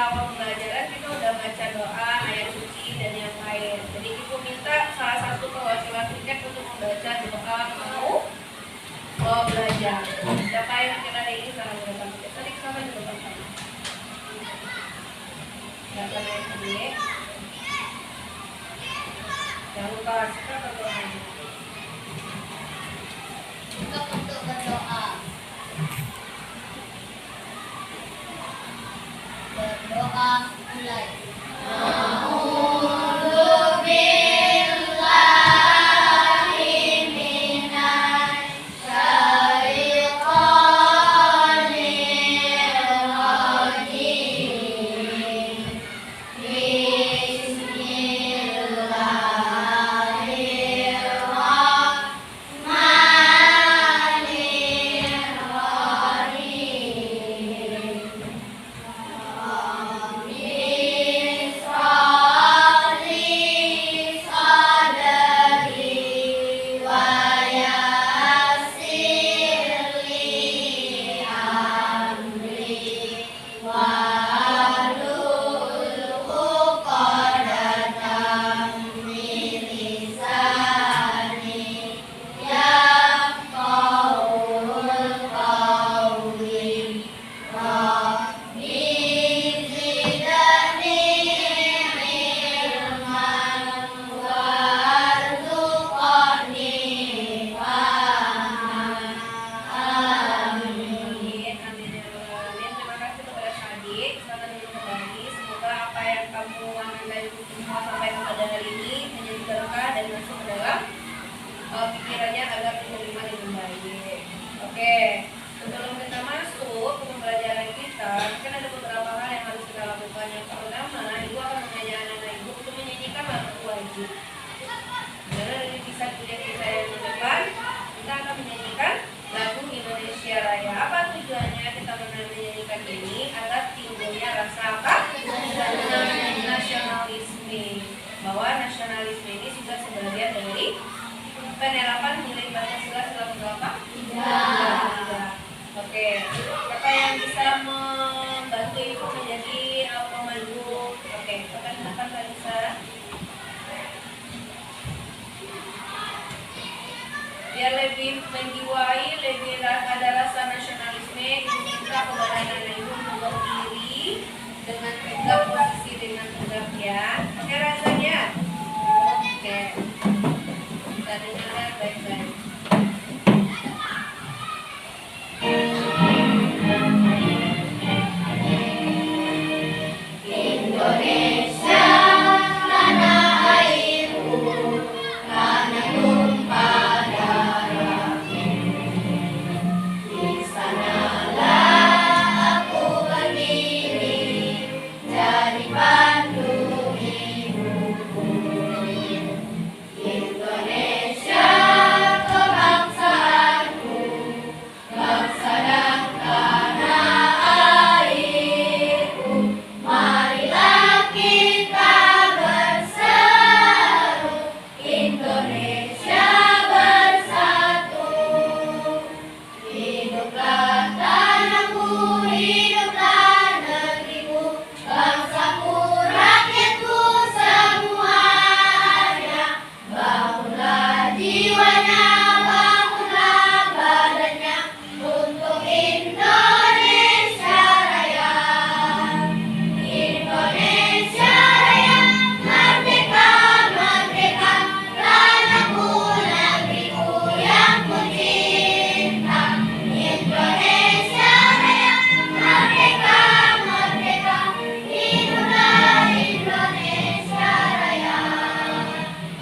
awal pembelajaran kita udah baca doa, ayat suci dan yang lain. Jadi ibu minta salah satu perwakilan tiket untuk membaca doa mau belajar. Siapa yang kira ini salah berapa tiket? Tadi kenapa di depan sana? Nggak pernah yang tadi. Jangan lupa suka berdoa. Untuk berdoa. Berdoa mulai. Pikirannya agar diterima dengan baik. Oke, sebelum kita masuk ke pembelajaran kita, kan ada beberapa hal yang harus kita lakukan. Yang pertama, ibu akan mengajak anak-anak ibu untuk menyanyikan lagu wajib. Karena dari kisah kita yang di depan, kita akan menyanyikan lagu Indonesia Raya. Apa tujuannya kita menyanyikan ini? Agar timbulnya rasa apa? Nasionalisme. Bahwa nasionalisme ini juga sebagian dari penerapan nilai Pancasila selama berapa? Tidak. Oke. Siapa yang bisa membantu ibu menjadi pemandu? Oke, akan depan Kak Lisa. Biar lebih menjiwai, lebih ada rasa nasionalisme, ibu minta kepada anak ibu untuk berdiri dengan tegak, posisi dengan tegak ya. Oke rasanya? Oke. Kita dengarkan baik-baik. Indonesia, tanah airku, tanah tumpah darahku. Di sanalah aku berdiri, jadi pandu hidupku. Indonesia, kebangsaanku, bangsa dan tanah airku. Marilah kita berseru, Indonesia bersatu. Hiduplah tanahku, hiduplah negeriku, bangsaku, rakyatku semuanya. Bangunlah jiwanya, bangunlah badannya, untuk Indonesia Raya. Indonesia Raya, merdeka, merdeka, tanahku, negeriku yang ku cinta. Indonesia Raya, merdeka, merdeka, hiduplah Indonesia Raya.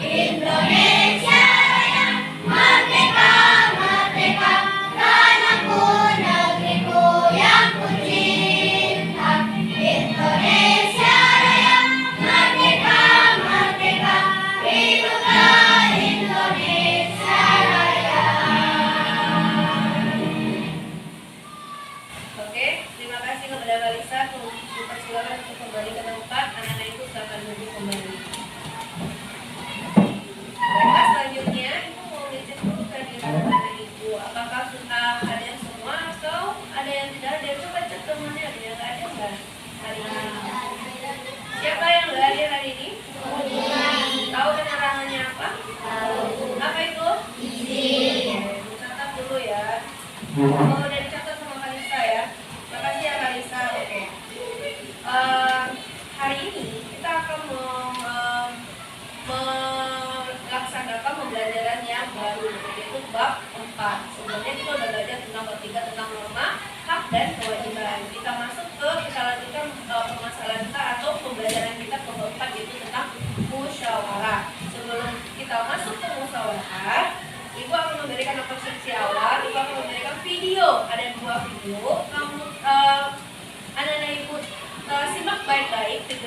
Indonesia Raya, merdeka, merdeka, tanahku, negeriku yang ku cinta. Indonesia Raya, merdeka, merdeka, hiduplah Indonesia Raya. Oke, terima kasih kepada Kak Lisa. Dipersilakan untuk kembali ke tempat. Anak-anak itu silakan duduk kembali. Baiklah, selanjutnya ibu mau ngecek dulu kehadiran anak ibu. Apakah sudah hadir semua atau ada yang tidak hadir? Coba cek temannya, ada yang nggak ada nggak hari ini?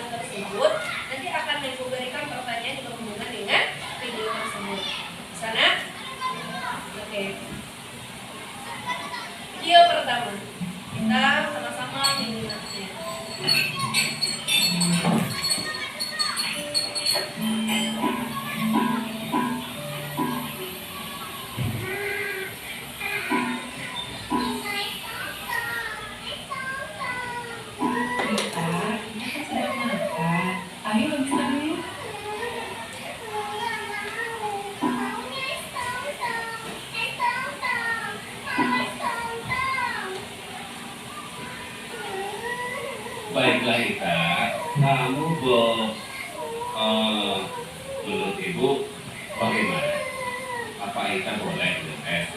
tersebut nanti akan memberikan pertanyaan yang berhubungan dengan video tersebut. Bisa nak? Oke. Video pertama, kita sama-sama menyimaknya. Baiklah Ika, kamu menurut Ibu bagaimana? Apa Ika boleh tes?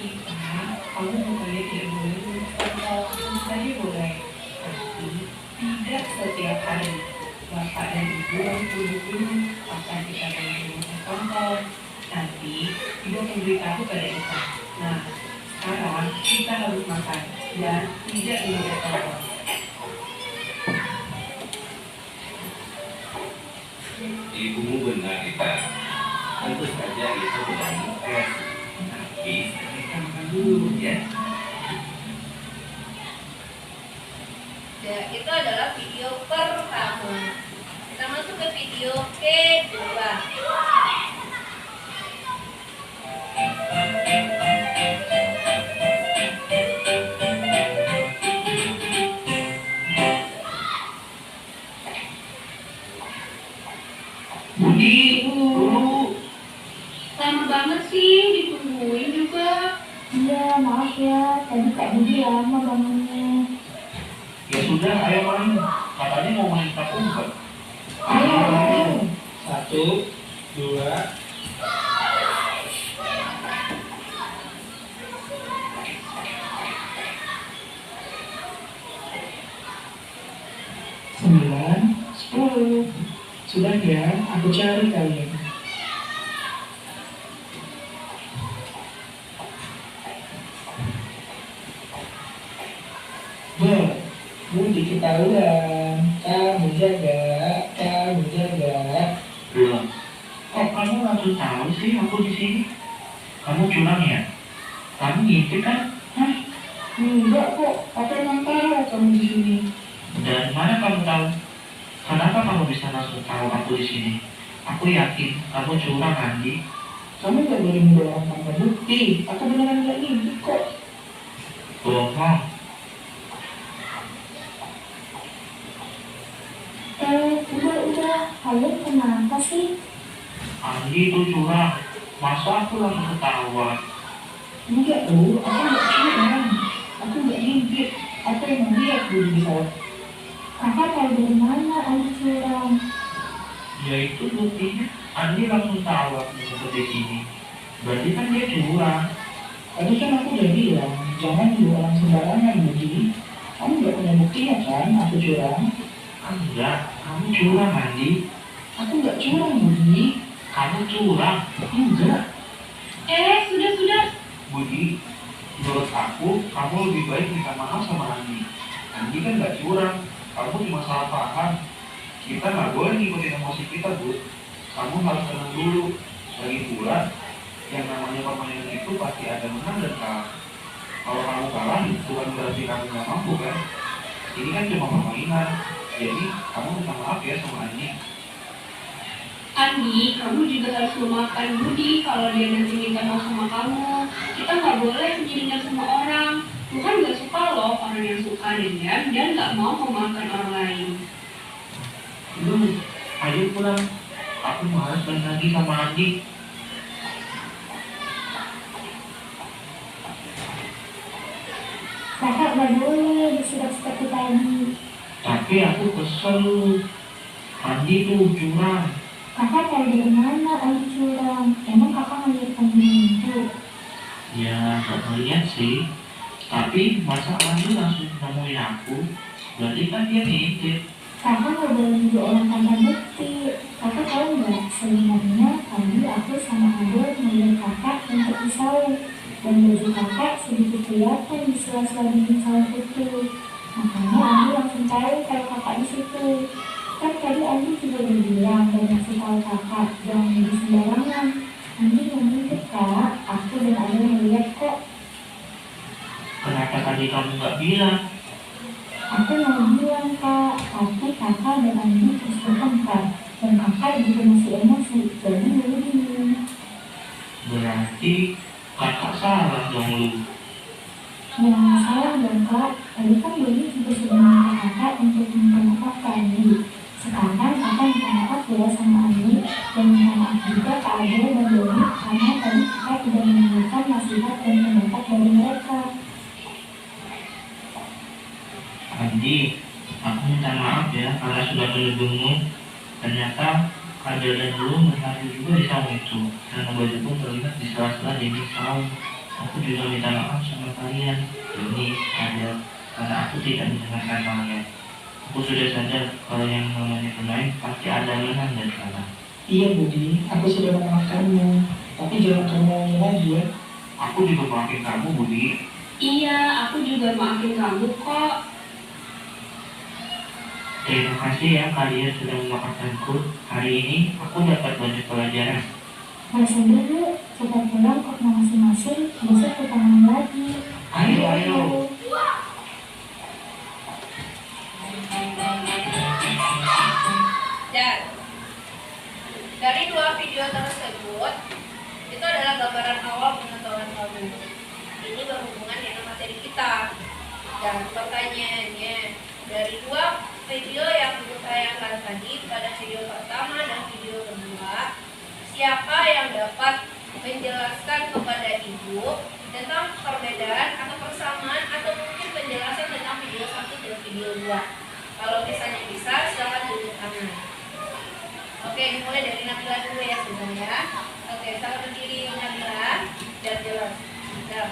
Kamu bukannya tidak boleh kontrol, saja boleh, tapi tidak setiap hari. Bapak dan Ibu harus dulu akan kita beri kontrol. Nanti Ibu akan beritahu pada kita. Nah, sekarang kita harus makan dan tidak minum kontrol. Ibumu benar Ika, tentu saja itu bukan tes, tapi kita makan dulu ya. Ya, itu adalah video pertama. Kita masuk ke video kedua. Budi, dulu. Lama banget sih, ditungguin juga. Iya, maaf ya, tadi Kak Budi lama bangunnya. Ya sudah, ayo main. Katanya mau main tak umpet. Ayo. 1, 2. Sembilan, 10. Sudah ya, aku cari kalian. Budi ketahuan, kamu jaga. Loh, kok kamu langsung tahu sih aku di sini? Kamu curang ya? Kamu ngintip kan? Hah? Enggak kok, aku emang tahu kamu di sini. Dan mana kamu tahu? Kenapa kamu bisa langsung tahu aku di sini? Aku yakin kamu curang, Andi. Kamu gak boleh membohong tanpa bukti. Aku beneran gak ngintip kok. Bohong. Udah, kalian kenapa sih? Andi itu curang. Masa aku langsung ketahuan? Enggak tuh, aku gak curang. Aku gak ngintip. Aku yang lihat Budi di sana. Kakak tahu dari mana Andi curang? Ya itu buktinya. Andi langsung tahu aku seperti ini. Berarti kan dia curang. Tadi kan aku udah bilang, jangan dulu orang sembarangan Budi. Kamu gak punya buktinya kan, aku curang. Enggak, kamu curang, Andi. Aku gak curang Budi. Kamu curang. Enggak. Sudah. Budi, menurut aku, kamu lebih baik minta maaf sama Andi. Andi kan gak curang. Kamu cuma salah paham. Kita nggak boleh ngikutin emosi kita, Bu. Kamu harus tenang dulu. Lagi pula, yang namanya permainan itu pasti ada menang dan kalah. Kalau kamu kalah, bukan berarti kamu nggak mampu kan? Ini kan cuma permainan. Jadi, kamu minta maaf ya sama Andi. Andi, kamu juga harus memaafkan Budi kalau dia nanti minta maaf sama kamu. Kita nggak boleh menjadikan semua orang. Tuhan nggak suka loh orang yang suka dendam dan nggak mau memaafkan orang lain. Ayo pulang. Aku malas main lagi sama Andi. Kakak gak boleh bersikap seperti tadi. Tapi aku kesel. Andi tuh curang. Kakak tahu dari mana Andi curang? Emang kakak ngeliat Andi itu? Ya, nggak ngeliat sih. Tapi masa Andi langsung nemuin aku? Berarti kan dia ngintip. Kakak gak boleh jadi orang tanpa bukti. Kakak tahu nggak? Sebenarnya tadi aku sama Adel ngeliat kakak untuk pisau. Dan baju kakak sedikit kelihatan di sela-sela dinding sawah itu. Makanya Andi langsung tahu kalau kakak di situ. Kan tadi Andi juga udah bilang dan ngasih tahu kakak jangan nuduh sembarangan. Andi yang ngintip kak, aku dan Andi melihat kok. Kenapa tadi kamu nggak bilang? Aku mau bilang kak, tapi kakak dan Andi terus bertengkar dan kakak juga masih emosi, jadi dulu bingung. Berarti kakak salah dong lu. Ya salah dong kak, tadi kan Doni juga sudah minta kakak untuk minta maaf ke Andi. Sekarang kakak minta maaf ya sama Andi dan minta maaf juga ke Adel dan Doni karena tadi kakak tidak mendengarkan nasihat dan pendapat dari mereka. Andi, aku minta maaf ya karena sudah menuduhmu. Ternyata Adel dan lu melihat juga di saung itu dan baju pun terlihat di sela-sela dinding saung. Aku juga minta maaf sama kalian, Doni, Adel, karena aku tidak mendengarkan kalian. Aku sudah sadar kalau yang namanya bermain pasti ada menang dan kalah. Iya Budi, aku sudah memaafkanmu, tapi jangan kamu ulangi lagi ya. Aku juga maafin kamu, Budi. Iya, aku juga maafin kamu kok. Terima kasih ya kalian sudah memaafkanku. Hari ini aku dapat banyak pelajaran. Gak sedih yuk, kita pulang ke rumah masing-masing, besok kita main lagi. Ayo. Dan dari dua video tersebut, itu adalah gambaran awal pengetahuan kamu. Ini berhubungan dengan materi kita. Dan pertanyaannya, dari dua video yang ditayangkan tadi pada video pertama dan video kedua, siapa yang dapat menjelaskan kepada ibu tentang perbedaan atau persamaan atau mungkin penjelasan tentang video 1 dan video 2? Kalau misalnya bisa, silakan tunjuk tangan. Oke, dimulai dari Nabila dulu ya sebenarnya. Oke, salam berdiri Nabila dan jelas. Ya.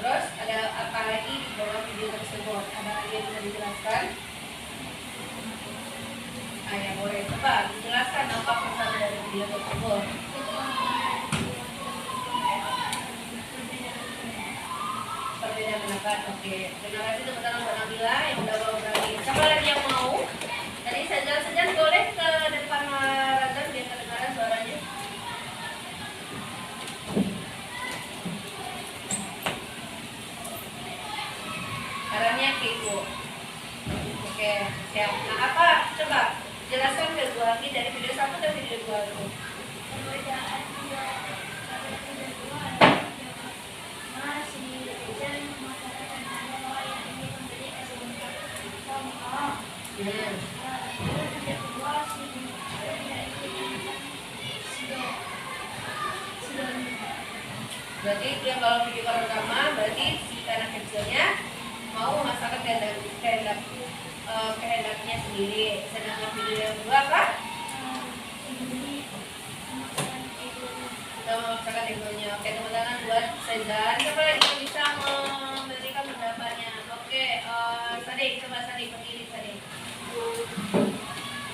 Terus ada apa lagi di bawah video tersebut? Ada lagi yang bisa dijelaskan? Ya boleh, coba dijelaskan apa pesan dari video tersebut. Perbedaan pendapat, oke. Terima kasih teman-teman Mbak Nabila yang udah mau berani. Siapa lagi yang mau? Tadi saja boleh ke depan Razan biar kedengaran suaranya. Caranya ke Ibu. Oke, siap. Nah, apa? Coba jelaskan ke Bu Abi dari video 1 dan video 2 itu. Berarti dia kalau video pertama berarti si anak kecilnya mau memasakkan kehendaknya sendiri. Sedangkan video yang kedua apa? Kita memaksakan egonya. Oke teman-teman buat Sezan. Siapa lagi yang bisa memberikan pendapatnya? Oke, Sadik, coba Sadik berdiri Sadik.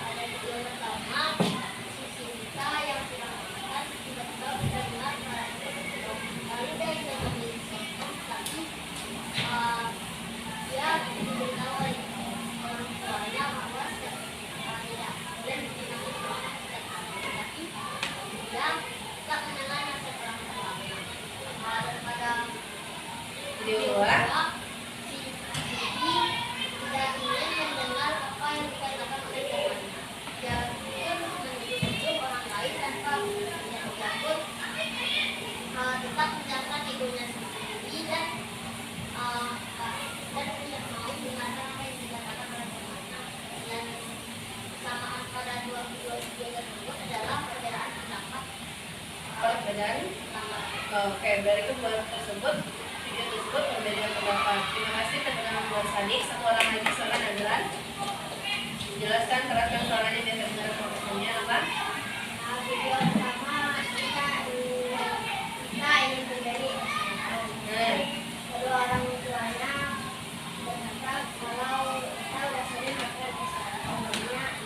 Pada video pertama, sisi kita yang sudah melakukan tiba-tiba benar-benar merasa lalu dia bisa memiliki tapi dia diberitahu oleh orang tuanya bahwa tidak boleh digunakan ruangan setiap hari, tapi dia tak mendengarnya setelah daripada Video 2. si Bibi tidak ingin mendengar apa yang dikatakan oleh temannya. Dia menuduh orang lain tanpa punya takut, tetap menjalankan egonya sendiri dan tidak mau mendengarkan apa yang dikatakan oleh temannya. Dan kesamaan pada dua video tersebut adalah perbedaan pendapat. Perbedaan. Oke, dari kedua tersebut video tersebut perbedaan pendapat. Terima kasih teman-teman buat Sadik. Satu orang lagi silakan Adlan. Jelaskan keraskan suaranya biar terdengar profesornya apa? Video pertama kita ingin menjadi kedua orang tuanya berkata kalau kita sudah sering pakai bahasa umumnya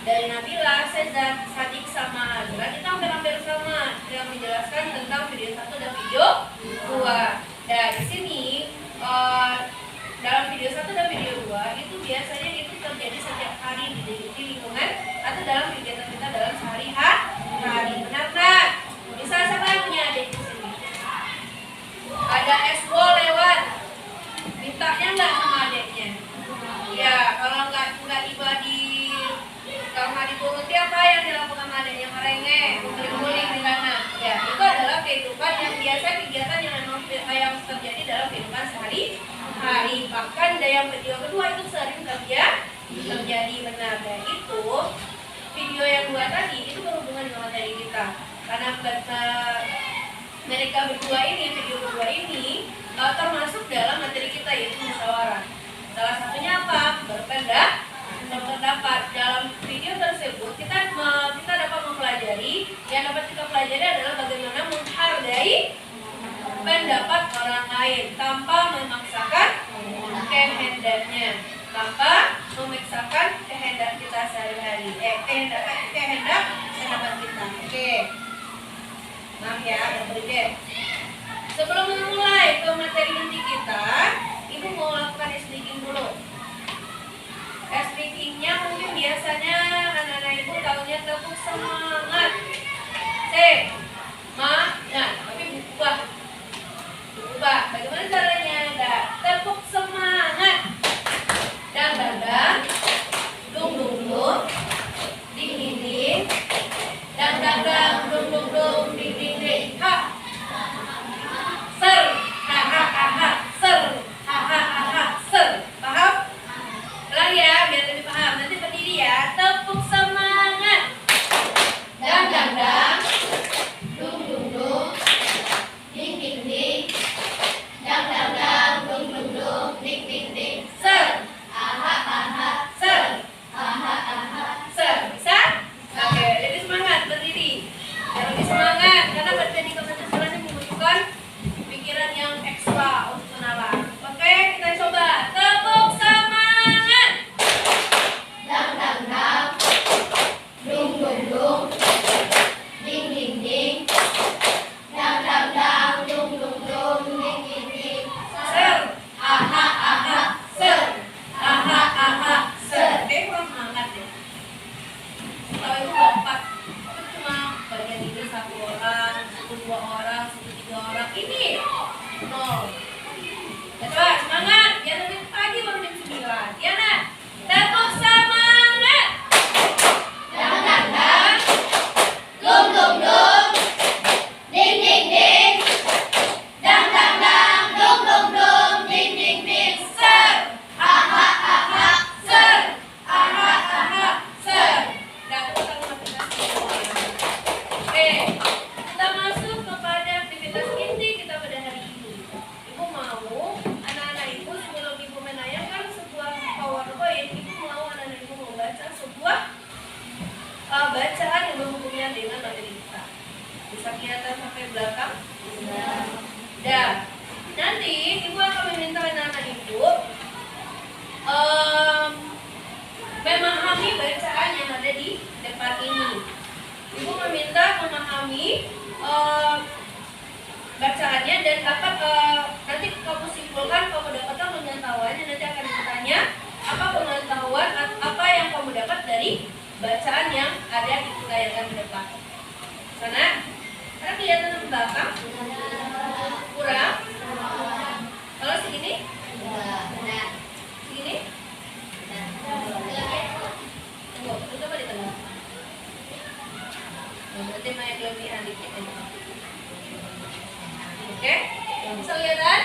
dari Nabila, Sezat, Sadik sama Azra kita hampir-hampir sama yang menjelaskan tentang video 1 dan video 2. Nah, di sini dalam video 1 dan video 2 itu biasanya itu terjadi setiap hari di lingkungan atau dalam kegiatan kita dalam sehari-hari. Benar nggak? Misal siapa yang punya adik di sini? Ada SWO lewat, mintanya nggak sama adiknya? Ya, kalau nggak dituruti apa yang dilakukan sama adiknya? Merengek, guling-guling di sana. Ya, itu adalah kehidupan yang biasa, kegiatan yang memang yang terjadi dalam kehidupan sehari-hari. Bahkan yang video kedua itu sering terjadi benar. Dan itu video yang 2 tadi itu berhubungan dengan materi kita. Karena mereka berdua ini, video berdua ini termasuk dalam materi kita yaitu musyawarah. Salah satunya apa? Berpendapat. Dalam video tersebut kita dapat mempelajari, yang dapat kita pelajari adalah bagaimana menghargai pendapat orang lain tanpa memaksakan kehendaknya, tanpa memaksakan kehendak kita sehari-hari. Kehendak pendapat kita. Oke. Maaf ya, ada berikut. Sebelum memulai ke materi inti kita, Ibu mau lakukan speaking dulu. Speakingnya mungkin biasanya anak-anak Ibu tahunya tepuk semangat. Tapi berubah. Bagaimana caranya? Tepuk semangat. Dan dung dung dung, ding ding ding, dang dung dung dung, ding ding ding, ha. Ser, ha ha ha ha, ser, ha ha ha ha, ser. Paham? Ulang ya, biar lebih paham. Nanti berdiri ya. Tepuk semangat. Dang dung dung dung, ding ding ding, dang dung dung dung, ding ding ding, ser. Bisa? Oke, lebih semangat berdiri. Lebih semangat karena berdiri di kementerian membutuhkan pikiran yang ekstra untuk menalar. Oke, kita coba. Tepuk semangat. Dang dung dung dung, ding ding ding, dang dung dung dung, ding ding ding, ser. Ser. Ser. Kurang semangat deh. Kalau itu berempat, itu cuma bagian tidur 1 orang, 2 orang, 3 orang. Ini nol. Ya, coba semangat. Biar nanti pagi baru jam 9. Ya nak? Tepuk semangat. Dang dung dung dung, ding ding ding, dang dung dung dung, ding ding ding, ser. Ser. Ser. Oke, kita masuk kepada aktivitas inti kita pada hari ini. Ibu mau anak-anak Ibu sebelum Ibu menayangkan sebuah PowerPoint, Ibu mau anak-anak Ibu membaca sebuah bacaan yang berhubungan dengan materi kita. Bisa kelihatan sampai belakang? Dan nanti Ibu akan meminta anak-anak Ibu memahami bacaan yang ada di depan ini. Ibu meminta memahami bacaannya dan dapat nanti kamu simpulkan, kamu dapatkan pengetahuannya. Nanti akan ditanya apa pengetahuan apa yang kamu dapat dari bacaan yang ada di tayangan di depan. Sana, karena kelihatan di belakang kurang. Kalau segini? Segini? Tunggu, coba di tengah. Berarti naik lebihan dikit aja. Oke? Bisa kelihatan?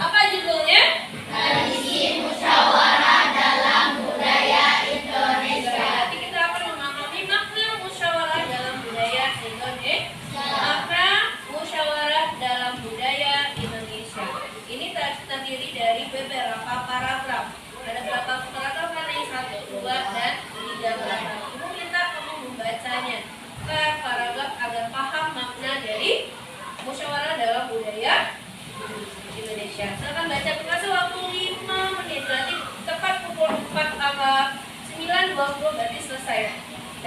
Apa judulnya? Tradisi musyawarah dalam budaya Indonesia. Berarti kita akan memahami makna musyawarah dalam budaya Indonesia. Makna musyawarah dalam budaya Indonesia. Ini terdiri dari beberapa paragraf. Ada berapa paragraf? Karena yang 1, 2, dan 3 paragraf. Ibu minta kamu membacanya ke paragraf agar paham makna dari musyawarah dalam budaya Indonesia.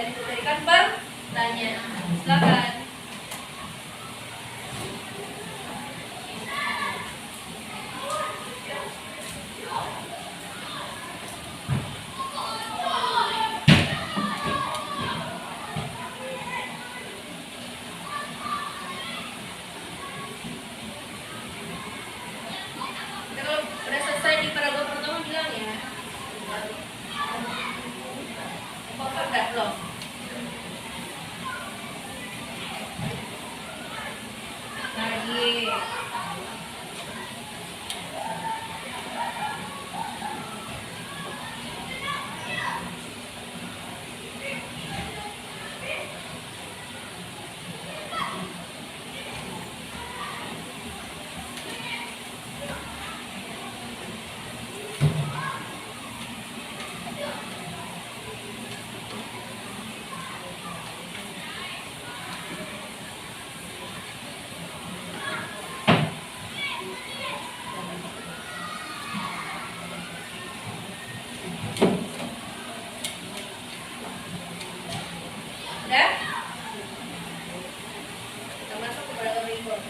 dan diberikan pertanyaan. Silakan. Kalau udah selesai di paragraf pertama bilang ya. Kok udah belum? Lagi. Udah? Kita masuk ke paragraf berikut.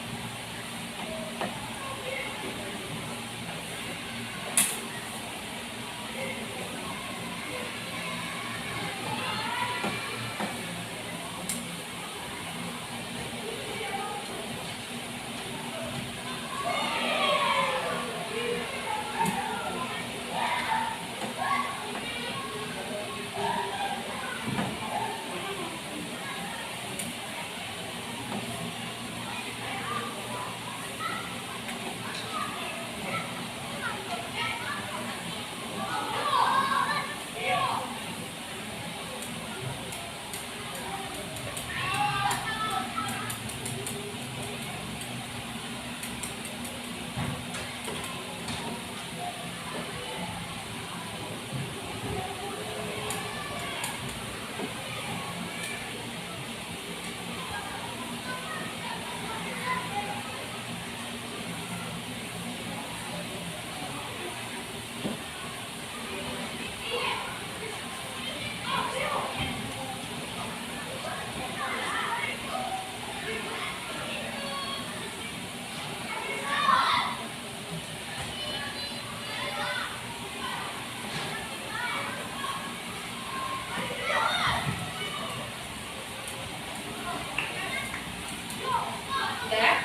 Udah?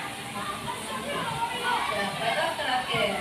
Udah, paragraf terakhir.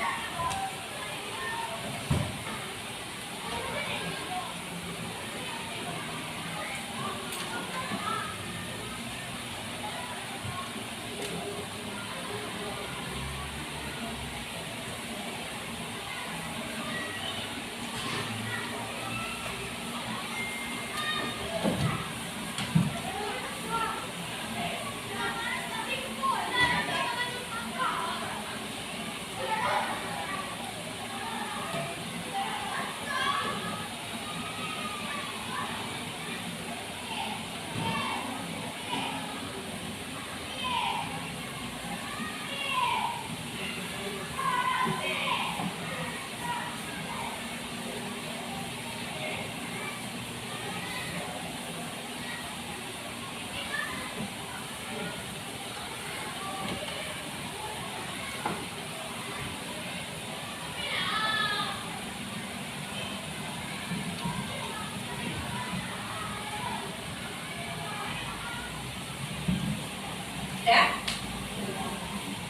Udah?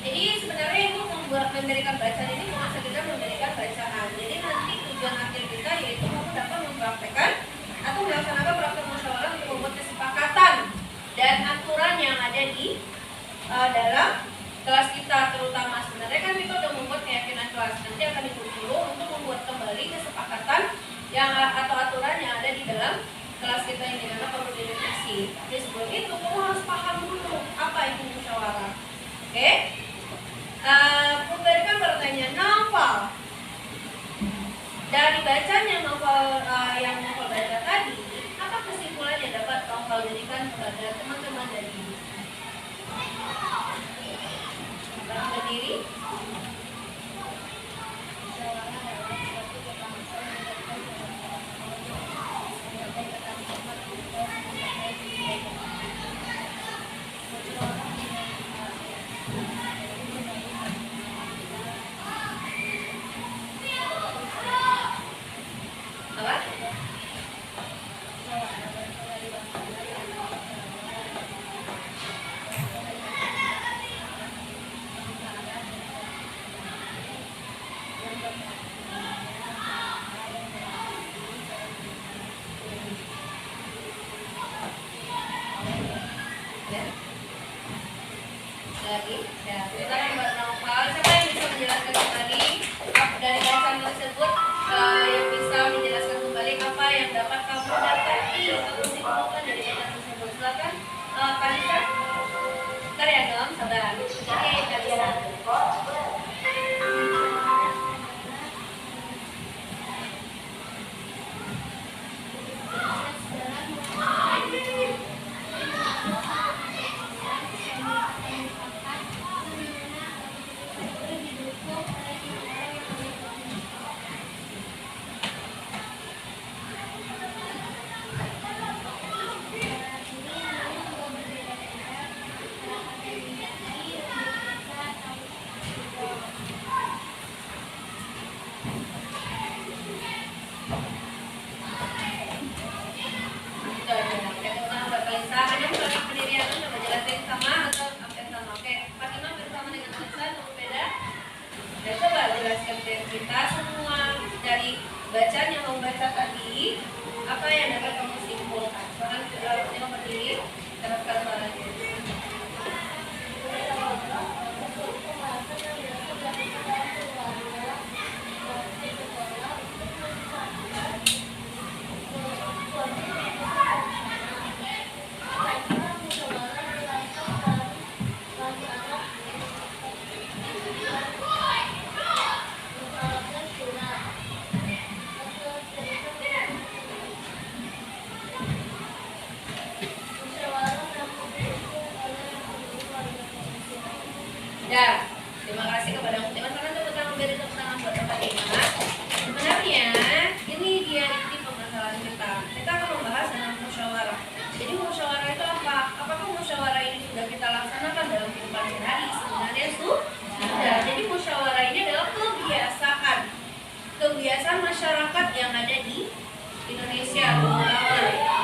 Jadi sebenarnya ibu memberikan bacaan ini bukan sekedar memberikan bacaan. Jadi nanti tujuan akhir kita yaitu kamu dapat mempraktekkan atau melaksanakan praktek musyawarah untuk membuat kesepakatan dan aturan yang ada di dalam kelas kita, terutama sebenarnya kan kita udah membuat keyakinan kelas. Nanti akan ibu suruh untuk membuat kembali kesepakatan yang atau aturan yang ada di dalam kelas kita ini karena perlu direvisi. Jadi sebelum itu kamu harus paham dulu apa itu musyawarah. Oke? Memberikan pertanyaan novel. Dari bacanya novel yang novel baca tadi, apa kesimpulan yang dapat novel jadikan kepada teman-teman dari ibu? Bang berdiri. Musyawarah adalah suatu keputusan yang dilakukan oleh sabar. Oke, kita bisa. Kita semua dari bacanya membaca tadi, apa yang dapat kamu simpulkan? Soalnya kita berdiri, terapkan suaranya. Ya, terima kasih kepada teman-teman karena teman-teman memberi tepuk tangan buat Bapak Dina. Sebenarnya ini dia inti permasalahan kita. Kita akan membahas tentang musyawarah. Jadi musyawarah itu apa? Apakah musyawarah ini sudah kita laksanakan dalam kehidupan sehari-hari? Sebenarnya sudah. Jadi musyawarah ini adalah kebiasaan masyarakat yang ada di Indonesia.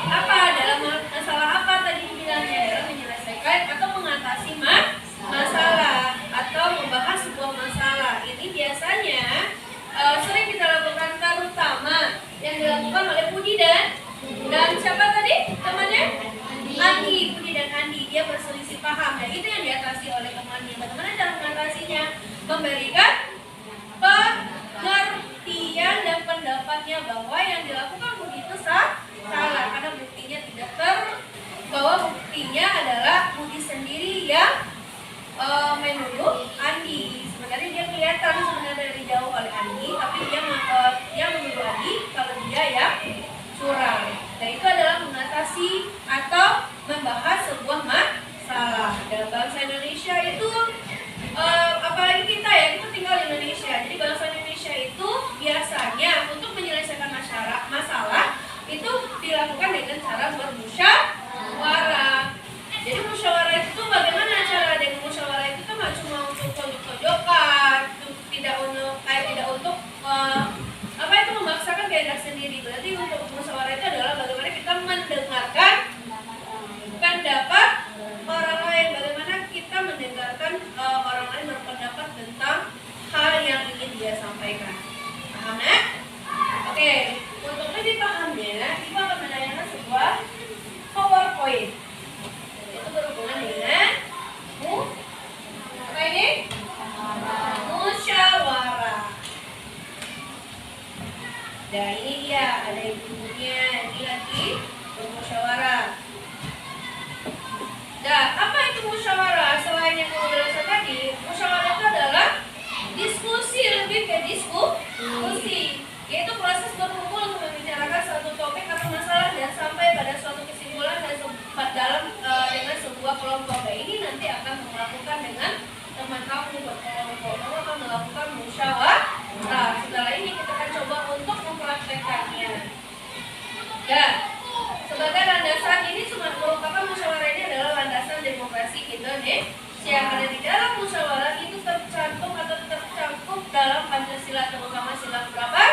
Apa dalam masalah apa tadi dibilangnya? Dalam menyelesaikan atau mengatasi masalah atau membahas sebuah masalah. Ini biasanya sering kita lakukan, terutama yang dilakukan oleh Budi dan siapa tadi temannya? Andi. Budi dan Andi, dia berselisih paham. Dan itu yang diatasi oleh temannya. Bagaimana cara mengatasinya? Memberikan pengertian dan pendapatnya bahwa yang dilakukan Budi itu salah karena buktinya tidak bahwa buktinya adalah Budi sendiri yang menuduh Andi. Sebenarnya dia kelihatan sebenarnya dari jauh oleh Andi, tapi dia menuduh Andi kalau dia yang curang. Dan itu adalah mengatasi atau membahas sebuah masalah. Dalam bangsa Indonesia itu apalagi kita ya, kita tinggal di Indonesia. Jadi bangsa Indonesia itu biasanya untuk menyelesaikan masalah itu dilakukan dengan cara bermusyawarah. Jadi musyawarah itu bagaimana cara dengan musyawarah itu kan cuma untuk tonjok-tonjokan, tidak untuk memaksakan kehendak sendiri. Berarti untuk musyawarah itu adalah bagaimana kita mendengarkan pendapat orang lain, bagaimana kita mendengarkan orang lain berpendapat tentang hal yang ingin dia sampaikan. Paham ya? Oke, untuk lebih pahamnya, Ibu akan menanyakan sebuah PowerPoint. Itu berhubungan dengan apa ini? Musyawarah. Nah ini dia, ada ibunya, ini lagi bermusyawarah. Nah, apa itu musyawarah? Selain yang kamu jelaskan tadi, musyawarah itu adalah diskusi, lebih ke diskusi, yaitu proses berkumpul untuk membicarakan suatu topik atau masalah dan sampai pada suatu kesimpulan dan dengan sebuah kelompok. Nah, ini nanti akan melakukan dengan teman kamu berkelompok. Kamu akan melakukan musyawarah. Setelah ini kita akan coba untuk mempraktekkannya. Dan sebagai landasan ini merupakan musyawarah ini adalah landasan demokrasi Indonesia. Karena di dalam musyawarah itu tercantum atau tercakup dalam Pancasila, terutama sila berapa?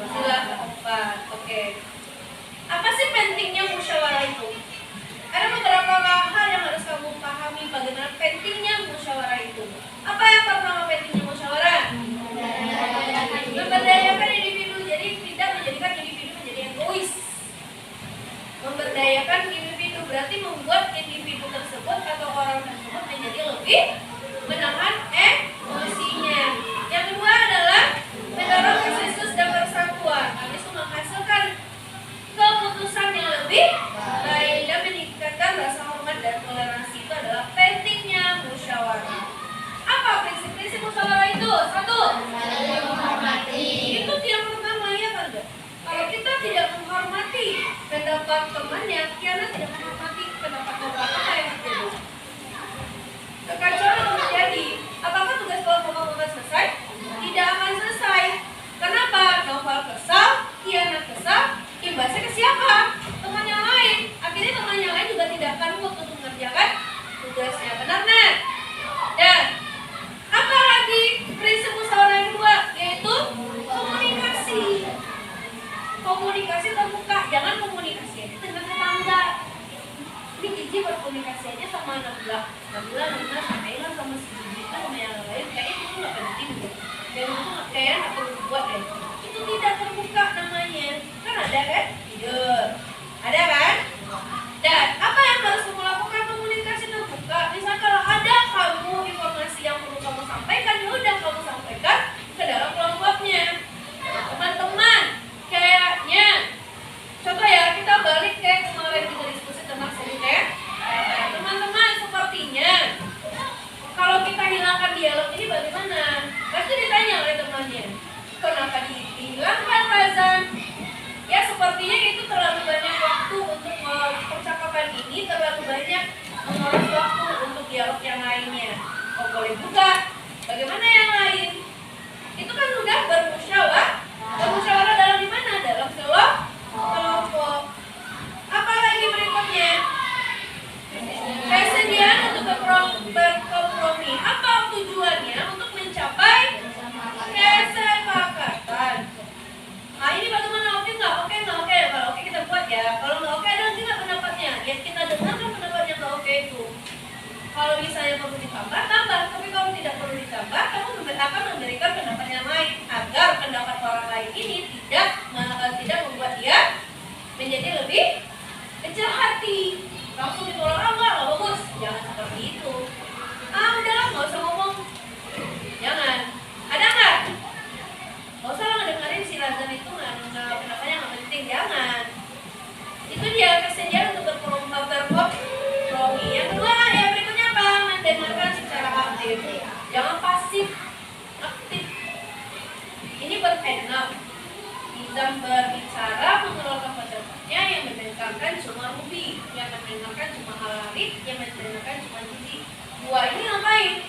Sila keempat. Oke. Apa sih pentingnya musyawarah itu? Ada beberapa hal yang harus kamu pahami bagaimana pentingnya musyawarah itu. Apa yang pertama pentingnya musyawarah? Memberdayakan individu, jadi tidak menjadikan individu menjadi egois. Memberdayakan individu berarti membuat individu tersebut atau orang tersebut menjadi lebih menahan emosinya. Yang kedua adalah mendorong konsensus dan persatuan. Itu menghasilkan keputusan yang lebih baik dan meningkatkan rasa hormat dan toleransi. Itu adalah pentingnya musyawarah. pendapat temannya, Kiana tidak menghormati pendapat bapak, apa yang terjadi? Kekacauan yang terjadi. Apakah tugas kelompok kamu akan selesai? Tidak akan selesai. Kenapa? Noval kesal, Kiana kesal, imbasnya ke siapa? Teman yang lain. Akhirnya teman yang lain juga tidak akan mood untuk mengerjakan tugasnya. Benar, Nat? Dan apa lagi prinsip musyawarah yang kedua? Yaitu komunikasi. Komunikasi terbuka, jangan komunikasi aja dengan tetangga. Ini Cici berkomunikasi aja sama Nabila, Nabila sama Ella sama si Cici sama yang lain, kayaknya itu nggak penting deh. Dan itu kayaknya nggak perlu dibuat deh. Itu tidak terbuka namanya, kan ada kan? Tidak, ada kan? Dan apa yang harus kamu lakukan? Komunikasi terbuka. Misalnya kalau ada kamu informasi yang perlu kamu sampaikan, ya udah kamu sampaikan ke dalam kelompoknya. Teman-teman, kayaknya contoh ya, kita balik kayak kemarin kita diskusi tentang selingkuh. Teman-teman, sepertinya kalau kita hilangkan dialog ini bagaimana? Pasti ditanya oleh temannya, kenapa dihilangkan Razan? Ya sepertinya itu terlalu banyak waktu untuk percakapan ini, terlalu banyak menguras waktu untuk dialog yang lainnya. Oh boleh juga, bagaimana yang lain? Itu kan sudah bermusyawarah. Bermusyawarah dalam di mana? Dalam kelompok. Apalagi berikutnya? Kesediaan untuk berkompromi. Apa tujuannya? Untuk mencapai kesepakatan. Nah ini bagaimana? Oke nggak? Oke nggak? Oke. Kalau oke kita buat ya. Kalau nggak oke ada lagi nggak pendapatnya? Ya kita dengarkan pendapat yang nggak oke itu. Kalau misalnya perlu ditambah, tambah. Tapi kalau tidak perlu ditambah, kamu akan memberikan pendapat yang lain agar pendapat orang lain ini tidak membuat dia menjadi lebih kecil hati. Langsung ditolak, nggak bagus. Jangan seperti itu. Udah, nggak usah ngomong. Jangan. Ada nggak? Nggak usah ngedengerin si Razan itu pendapatnya nggak penting. Jangan. Itu dia kesediaan untuk berkompromi. Yang kedua, yang berikutnya apa? Mendengarkan secara aktif. Jangan pasif, aktif. Ini berenam. Izam berbicara, mengeluarkan pendapatnya, yang mendengarkan cuma Ruby, yang mendengarkan cuma Alarit, yang mendengarkan cuma Cici. Dua ini ngapain?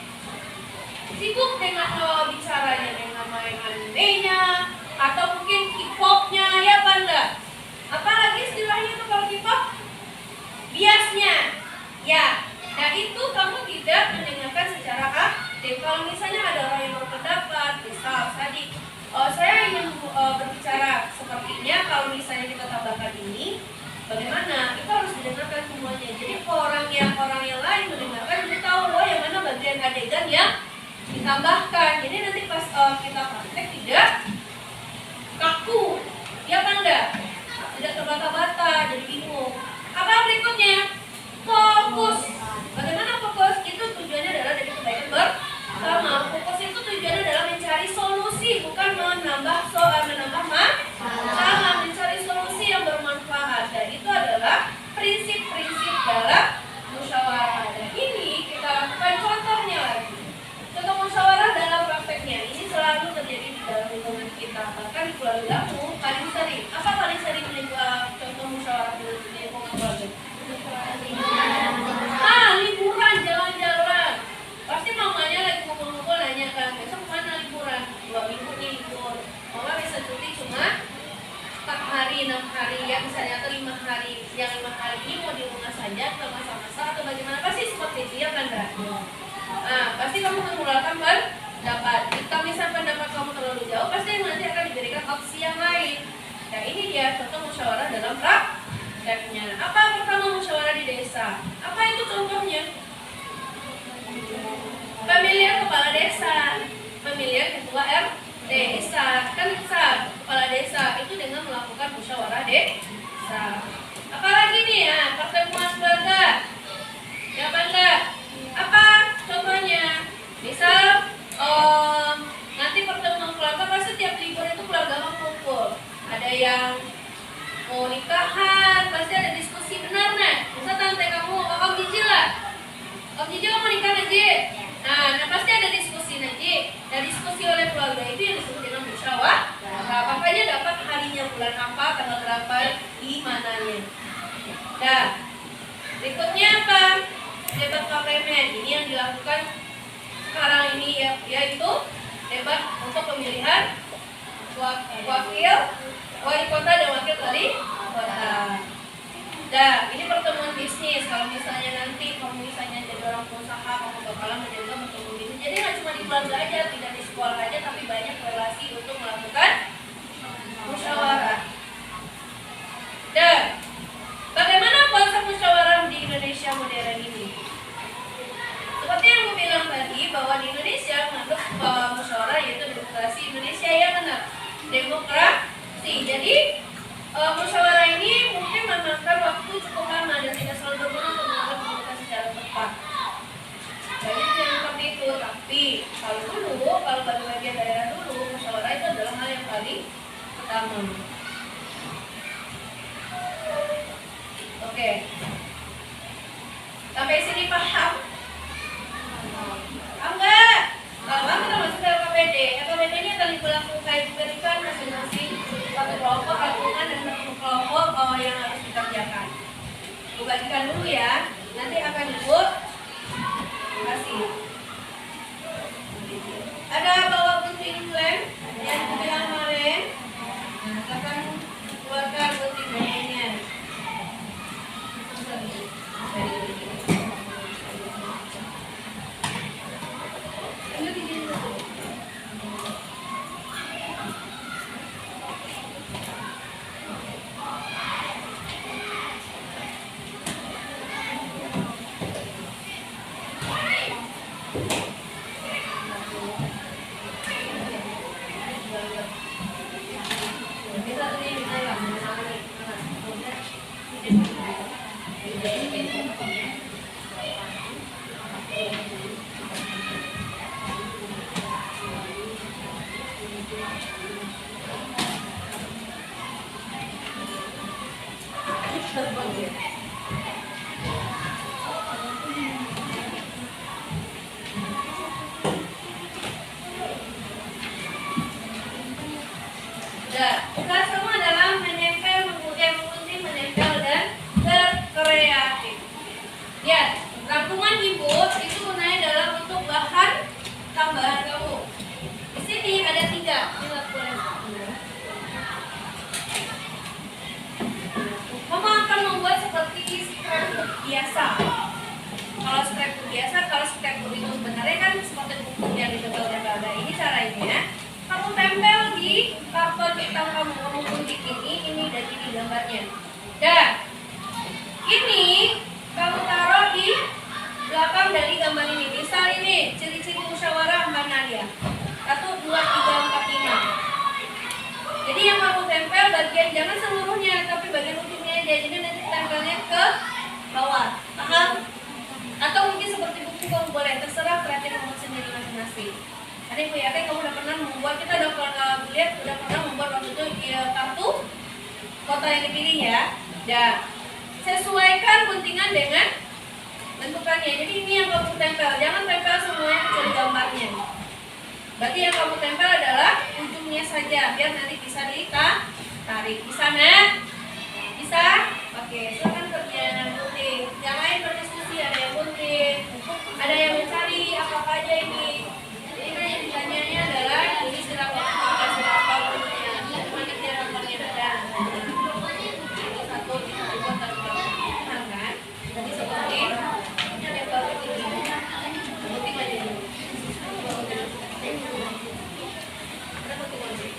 Sibuk dengan bicaranya, dengan main animenya, atau mungkin K-popnya, ya apa enggak? Apalagi istilahnya itu kalau K-pop? Biasnya, ya. Nah itu kamu tidak mendengarkan secara aktif. Kalau misalnya ada orang yang berpendapat, misal tadi, saya ingin berbicara sepertinya kalau misalnya kita tambahkan ini, bagaimana? Itu harus didengarkan semuanya. Jadi orang yang lain mendengarkan, jadi tahu loh yang mana bagian adegan yang ditambahkan. Jadi nanti pas kita praktek tidak kaku, ya kan enggak? Tidak terbata-bata, jadi bingung. Apa berikutnya? Fokus. Bagaimana fokus? Itu tujuannya adalah dari kebaikan bersama. Fokus itu tujuannya adalah mencari solusi, bukan menambah masalah, mencari solusi yang bermanfaat. Dan itu adalah prinsip-prinsip dalam musyawarah. Dan ini kita lakukan contohnya lagi. Contoh musyawarah dalam prakteknya ini selalu terjadi di dalam lingkungan kita. Bahkan di keluarga kamu paling sering. Apa paling sering contoh musyawarah di lingkungan keluarga? Liburan, jalan-jalan. Pasti mamanya lagi ngumpul-ngumpul nanya kan, besok mana liburan? 2 minggu nih libur. Mama bisa cuti cuma 4 hari, 6 hari, ya misalnya atau 5 hari. Yang 5 hari ini mau di rumah saja atau masa-masa atau bagaimana? Pasti seperti itu ya kan, Mbak? Pasti kamu mengeluarkan pendapat. Jika misalnya pendapat kamu terlalu jauh, pasti nanti akan diberikan opsi yang lain. Nah ini dia contoh musyawarah dalam prakteknya. Apa pertama musyawarah di desa? Apa itu contohnya? Pemilihan kepala desa, pemilihan ketua RT desa, kan bisa kepala desa itu dengan melakukan musyawarah desa. Apalagi nih ya, pertemuan keluarga, ya bangga. Apa contohnya? Misal nanti pertemuan keluarga pasti tiap libur itu keluarga kumpul. Ada yang mau nikahan, pasti ada diskusi, benar nih. Misal tante kamu, Om Jiji lah. Om Jiji mau nikah Jiji. Nah pasti ada diskusi. Najib. Nah, diskusi oleh keluarga itu yang disebut dengan musyawarah. Nah, makanya dapat harinya bulan apa, tanggal berapa, di mananya. Nah, berikutnya apa? Debat parlemen. Ini yang dilakukan sekarang ini ya, yaitu debat untuk pemilihan wakil wali kota dan wakil wali kota. Nah, ini pertemuan bisnis. Kalau misalnya nanti kamu misalnya jadi orang pengusaha, kamu bakalan menjaga pertemuan bisnis. Jadi nggak cuma di keluarga aja, tidak di sekolah aja, tapi banyak relasi untuk melakukan musyawarah. Dan bagaimana konsep musyawarah di Indonesia modern ini? Seperti yang aku bilang tadi, bahwa di Indonesia menganut musyawarah yaitu demokrasi. Indonesia yang benar, demokrasi. Jadi musyawarah ini mungkin memakan waktu cukup lama dan tidak selalu berguna untuk melakukan keputusan secara tepat. Banyak yang seperti itu, tapi kalau bagi bagian daerah dulu, musyawarah itu adalah hal yang paling utama. Oke, sampai sini paham? Enggak. Kalau kita masuk ke LKPD, LKPD ini akan diberikan masing-masing satu kelompok lingkungan dan satu kelompok yang harus dikerjakan. Ibu bagikan dulu ya, nanti akan Ibu kasih. Ada bawa gunting lem yang bilang kemarin, akan keluarkan gunting lemnya. Tugas kamu adalah menempel, menggunting, menempel, dan berkreatif. Ya, rangkuman Ibu itu gunanya adalah untuk bahan tambahan kamu. Di sini ada 3. Kamu akan membuat seperti scrapbook biasa. Kalau scrapbook biasa, kalau scrapbook itu sebenarnya kan seperti buku yang ditebal-tebal. Nah, ini caranya. Kamu tempel di karton hitam kamu gunting ini dan ini gambarnya. Dan ini kamu taruh di belakang dari gambar ini. Misal ini ciri-ciri musyawarah Mbak Nadia. 1, 2, 3, 4, 5. Jadi yang kamu tempel bagian jangan seluruhnya, tapi bagian ujungnya aja. Jadi nanti tempelnya ke bawah. Paham? Atau mungkin seperti buku kamu boleh, terserah kreatif kamu sendiri masing-masing. Ada Ibu yakin kamu udah pernah membuat, kita udah pernah lihat, udah pernah membuat waktu itu kartu kota yang dipilih ya. Dan sesuaikan guntingan dengan bentukannya. Jadi ini yang kamu tempel, jangan tempel semuanya kecuali gambarnya. Berarti yang kamu tempel adalah ujungnya saja, biar nanti bisa ditarik. Bisa nah? Bisa? Oke, silakan kerjaan gunting. Yang lain berdiskusi, ada yang gunting, ada yang mencari apa aja ini. Ini kan yang ditanyanya adalah ini siapa bentuknya, cuma dia gambarnya ada. Ini satu buat kan? Jadi seperti ini ada baru ini. Gunting aja dulu. Ada gunting.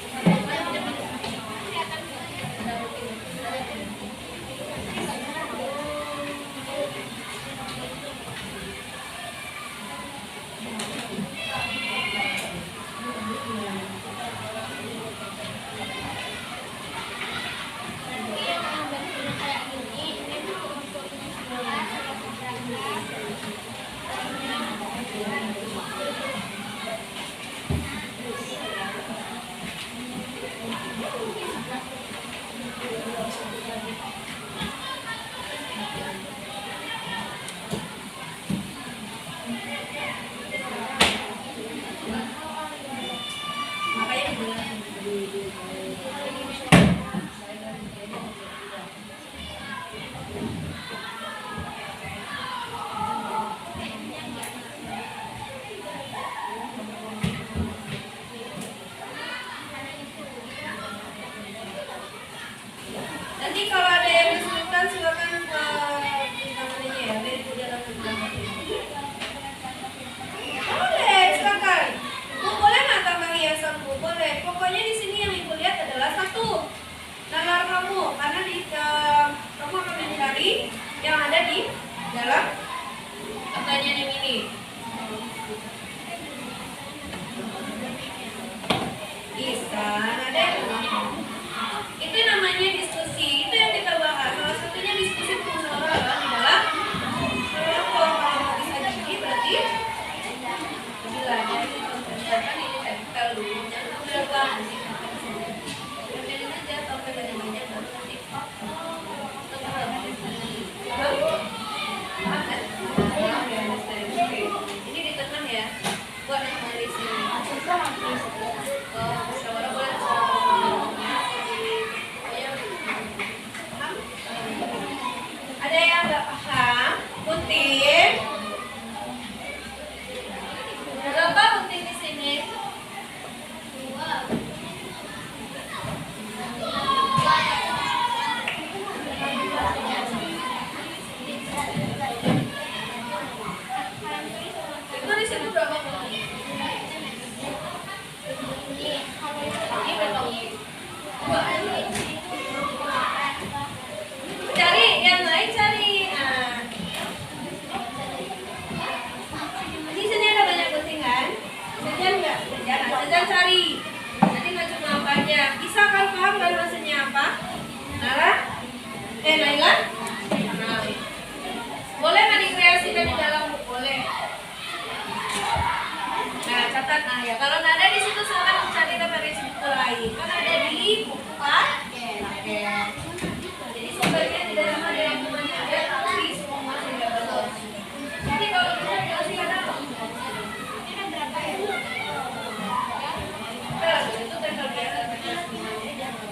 Nanti kalau ada yang kesulitan silakan minta mananya ya, dari di dalam belakang. Boleh, silakan. Bu, boleh nggak tambah hiasan Bu? Boleh. Pokoknya di sini yang ibu lihat adalah satu nalar kamu, karena di kamu akan mencari yang ada di dalam pertanyaan yang ini. Ihsan, ada yang itu namanya diskusi, itu yang kita bahas. Salah satunya diskusi permusyawaratan di dalam kelompok. Kalau nggak bisa gini berarti bilangnya misalkan ini tempel dulu, jangan berubah. Tempelin aja sampai badannya baru nanti ini di tengah ya, buat yang dari sini. Musyawarah boleh ada yang nggak paham? Putih. Berapa putih di sini? Itu di sini berapa putih? Ini berapa putih? Cari yang lain, cari. Nah, di sini ada banyak putih kan? Jajan nggak? Jajan, jajan cari. Nanti nggak cuma apa aja. Bisa kan paham kan maksudnya apa? Nara? Naila? Nah, boleh nggak dikreasikan di dalam buku? Boleh. Nah, catat. Nah ya, kalau nggak ada di situ silakan cari referensi buku lain. Kan ada di buku paket. Jadi sumbernya tidak cuma ada yang bukunya ada, tapi semua masih ada belum. Jadi kalau bisa dikasih ada. Itu tempel biasa, tempel semuanya jangan.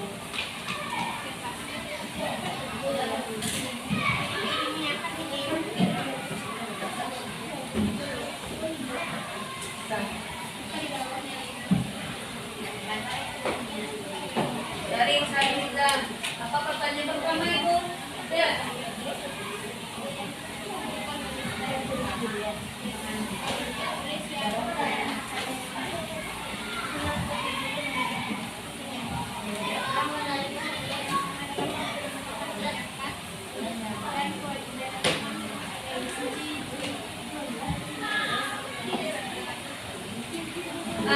Dari saya bilang, apa pertanyaan pertama Ibu? Ya.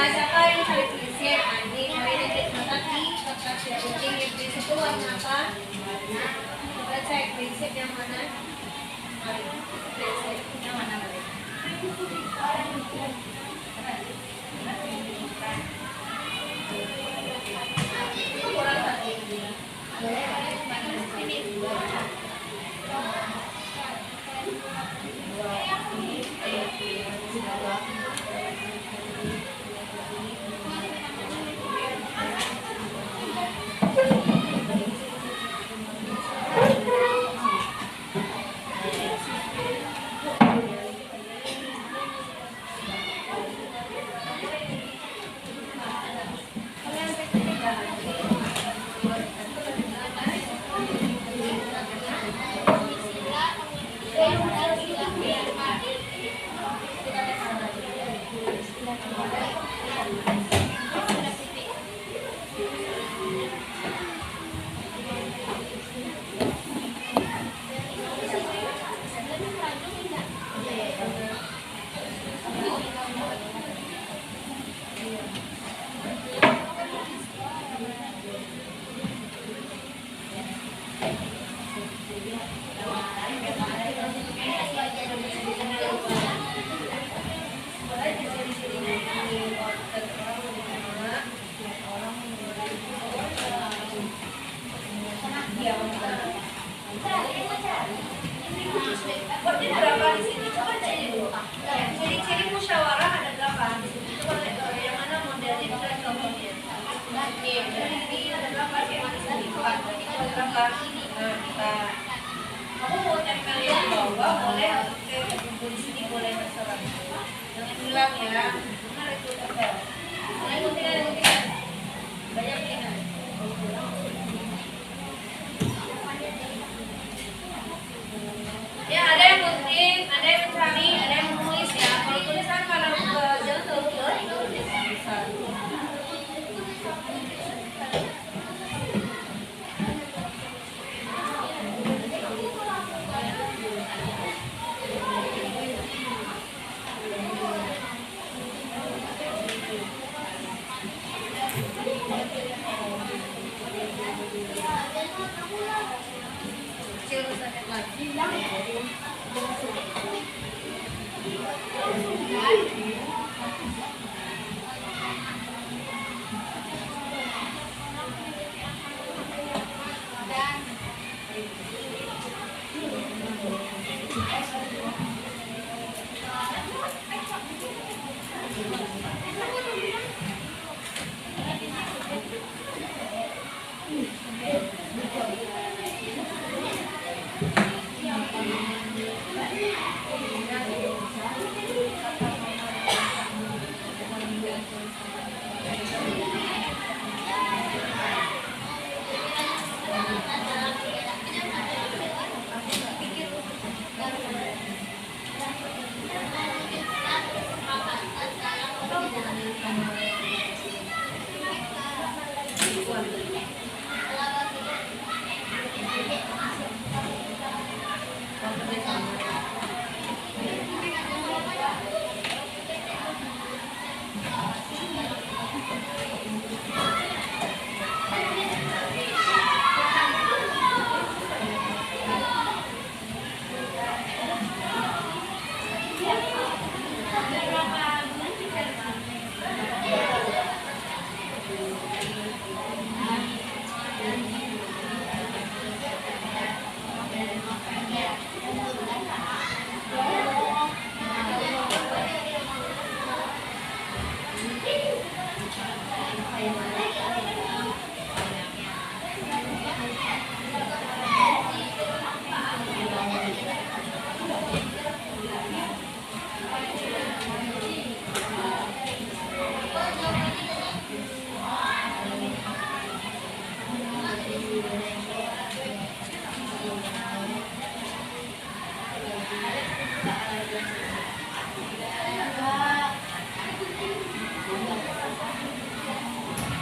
Siapa yang cari prinsip? Nanti kalian nanti catat di kotak sheet kuning. Prinsip itu warna apa? Kita cek prinsip yang mana? Prinsip yang mana? Kurang satu. Ini dua. Berarti berapa di sini? Coba cek dulu. Ciri-ciri musyawarah ada berapa? Coba lihat dulu yang mana modelnya itu dan contohnya. Nih, dari sini ada berapa sih? Ada 4. Berarti ada berapa? Nah, kita ya. Mana itu tebel? Yang guntingan. Banyak pilihan. Ya, ada yang gunting, ada yang mencari, ada yang menulis ya. Kalau tulisan kalau jangan terlalu bisa. Kecil sakit lagi.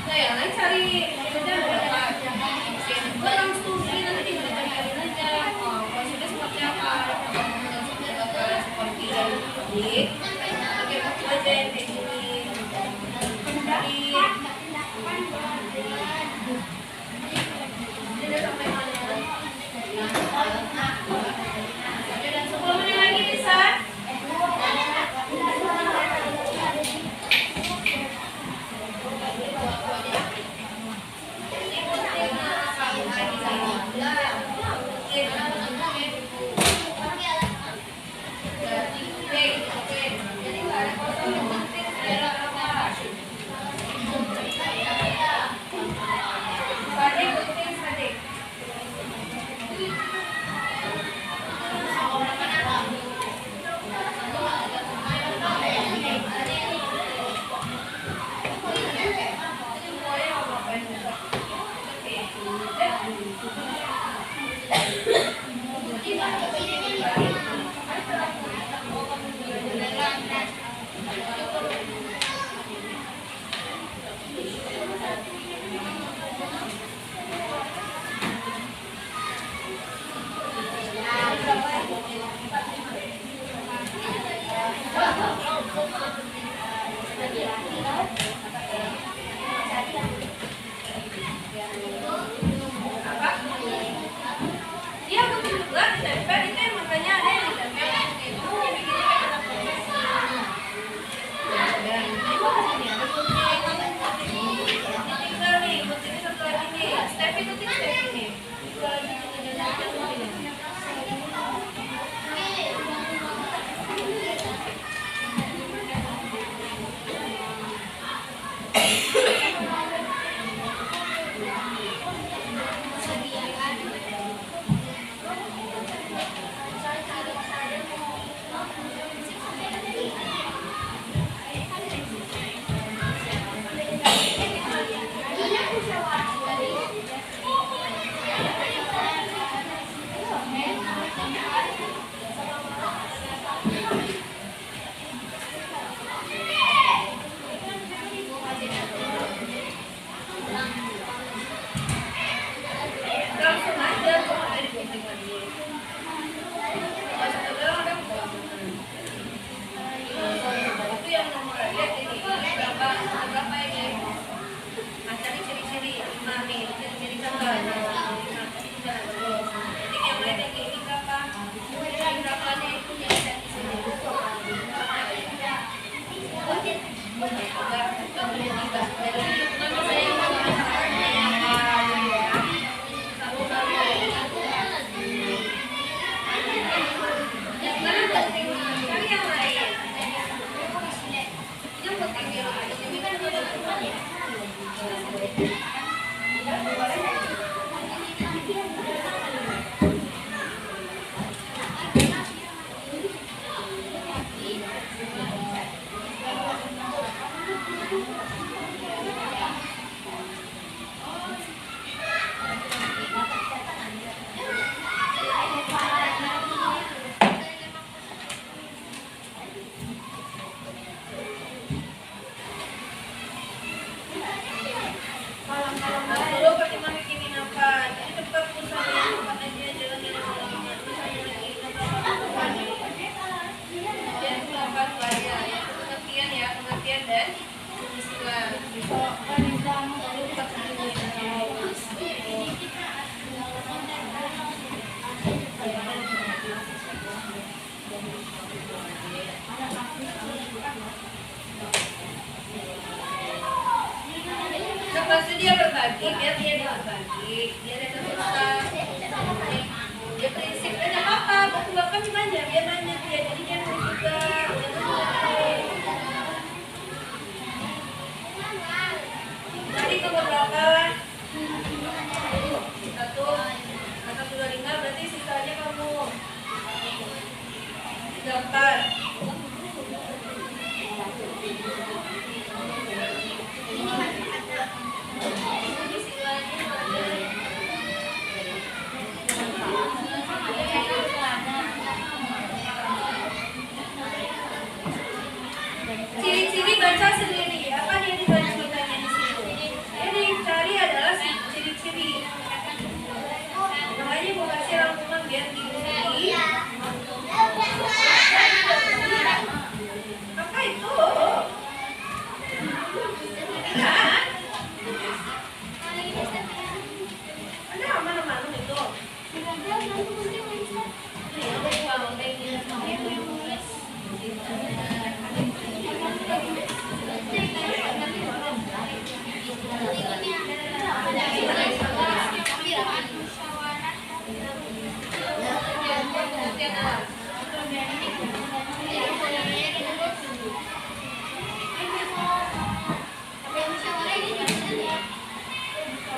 Nah, yang lain cari kerja berapa? Belum studi nanti diberikan aja. Oh, prosesnya seperti apa? Seperti ini. Oke, pakai aja yang kayak gini. Ini udah sampai mana? Oke, dan 10 menit lagi bisa. Oke.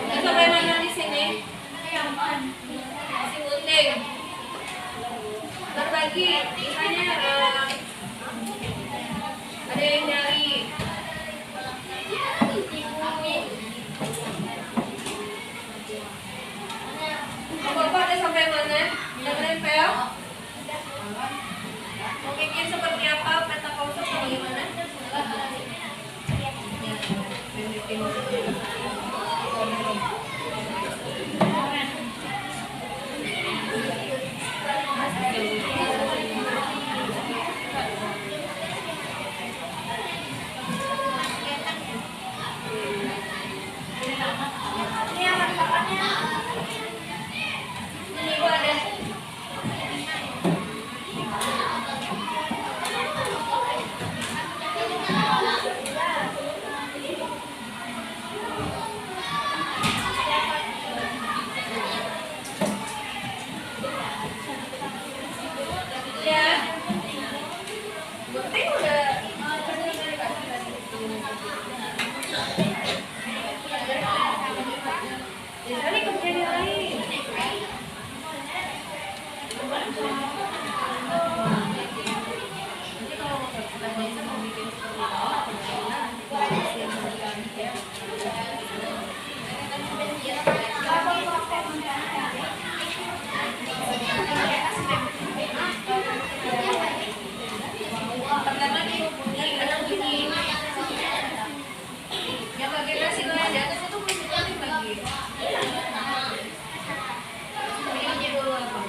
Udah sampai mana di sini? Masih gunting. Berbagi, misalnya ada yang nyari. Bapak ada sampai mana? Udah menempel? Mau bikin seperti apa? Peta konsep atau gimana? Ini gua ada. Ya. Gunting udah. Ya kali kerjaan yang lain. Nanti kalau mau kerja mau bikin seperti pertama dihubungi ada bunyi yang bagian nasi goreng di atas itu belum dibagi. Ini aja dulu apa?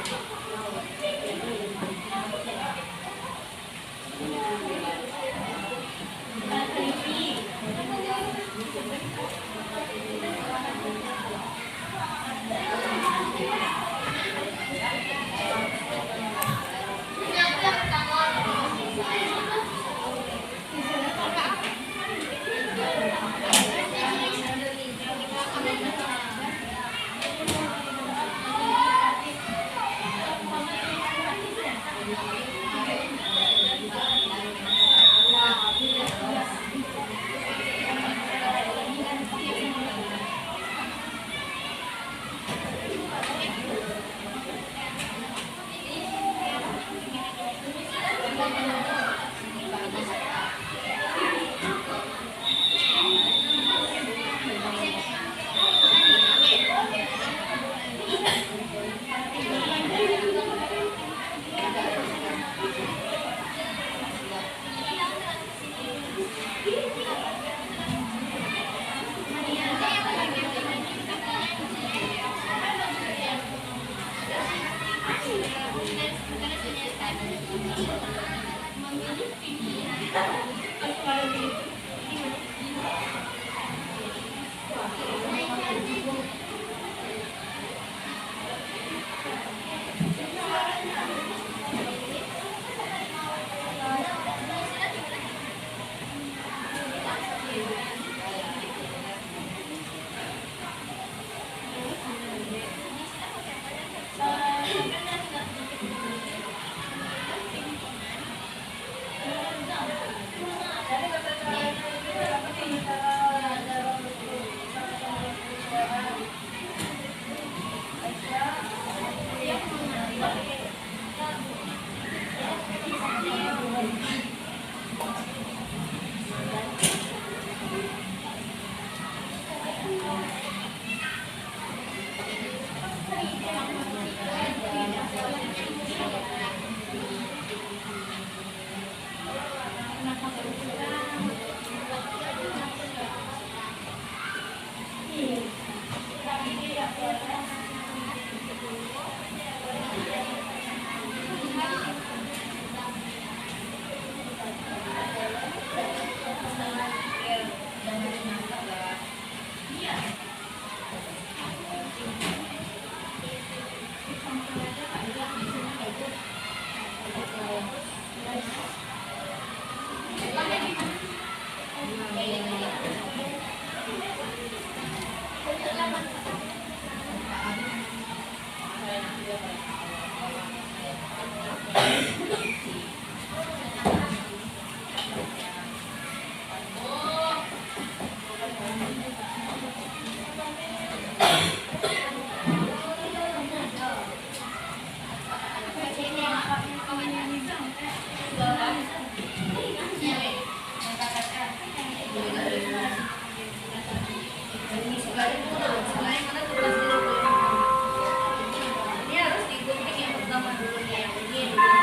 Ini sekali dulu, selain mana tuh pasti dulu. Ini harus digunting yang pertama dulu nih, yang ini udah,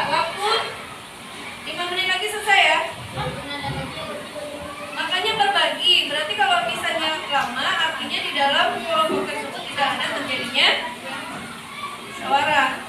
waktu 5 menit lagi selesai ya. Makanya berbagi, berarti kalau misalnya lama, artinya di dalam kelompok tersebut tidak ada terjadinya suara.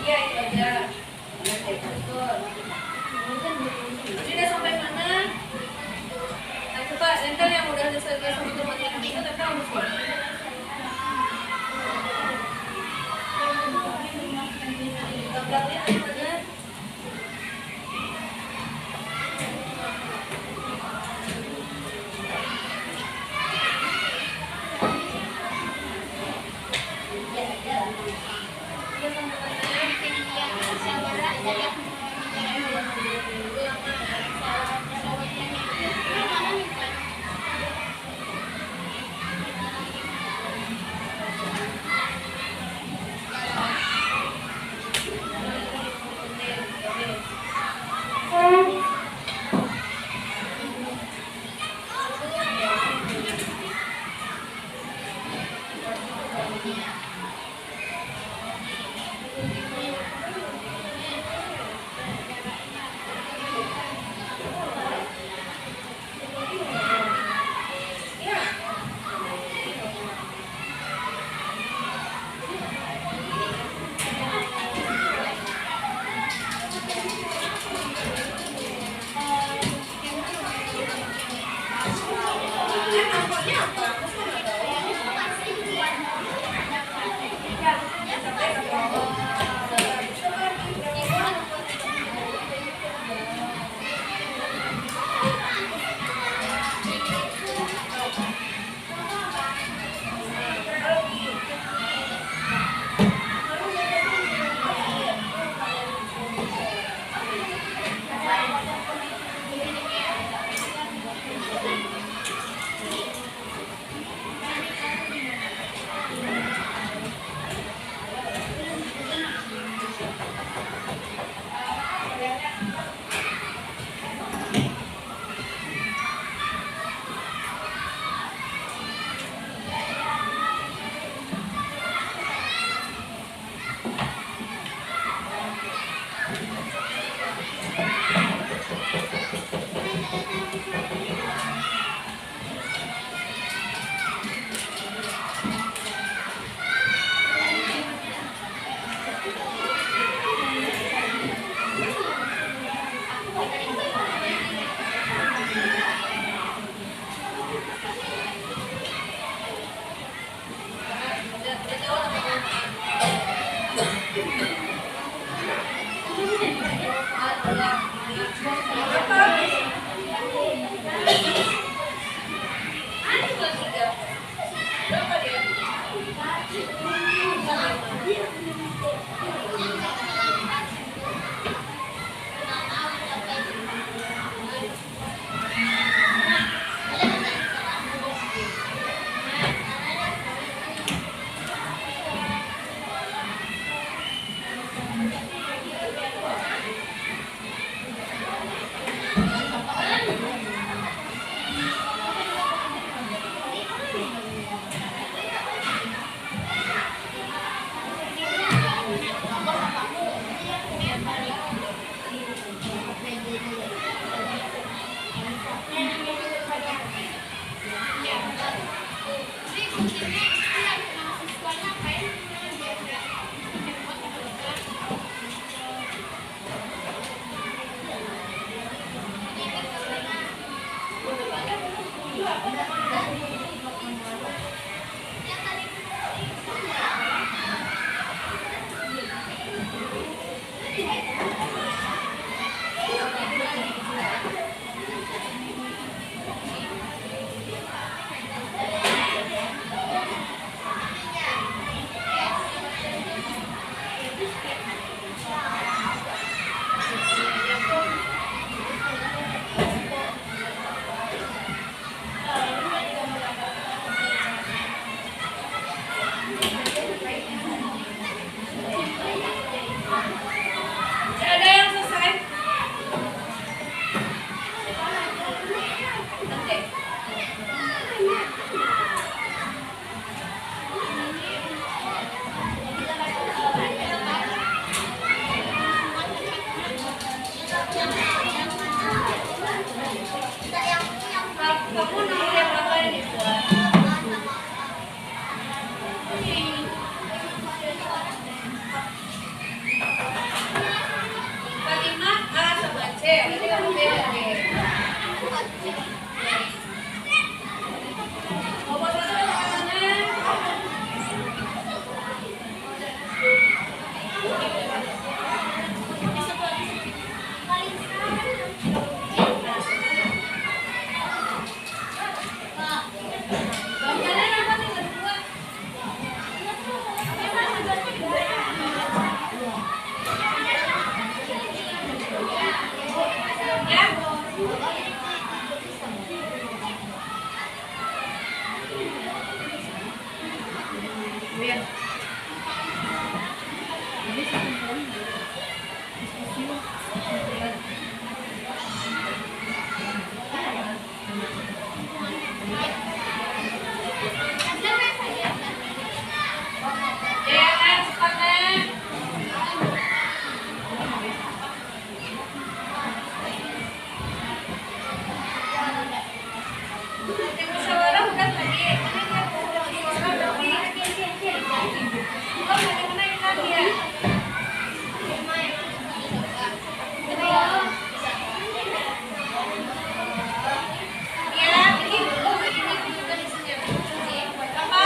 Iya, itu aja. Betul. Jadi udah sampai mana? Nah, coba tempel yang udah selesai sampai ke bagian ini, tempel harus gambarnya ada. Kamu nomor yang berapa ini buat? Fatimah A sama C, berarti kamu beda deh. Nomor satu yang mana? Bangkalan apa nih berdua? Ya? Biar. Ya, cepat, Nek. Nanti musyawarah bukan lagi. Ini kan musyawarah tapi bukan bagaimana kita dia. Ya, ini dulu ini juga di sini. Apa?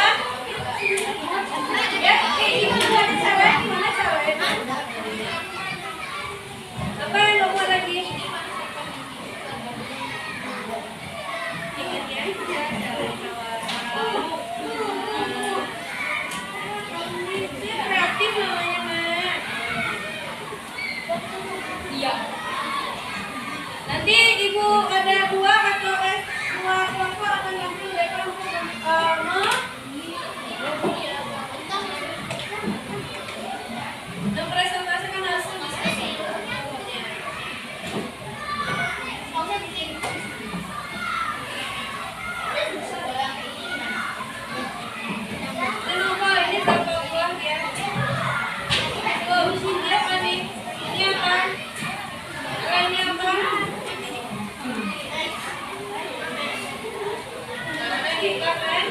Ya, ini gimana cara? Gimana caranya? Apa yang nomor lagi? Ingat ya, cara musyawarah. Ini kreatif namanya, Mak. Iya. Nanti ibu ada dua kelompok akan ngambil dari kelompok pertama. Mempresentasikan hasil diskusi. Dan lupa ini berapa uang ya? Oh, ini apa nih? Ini apa? Ini apa? Ada kita kan?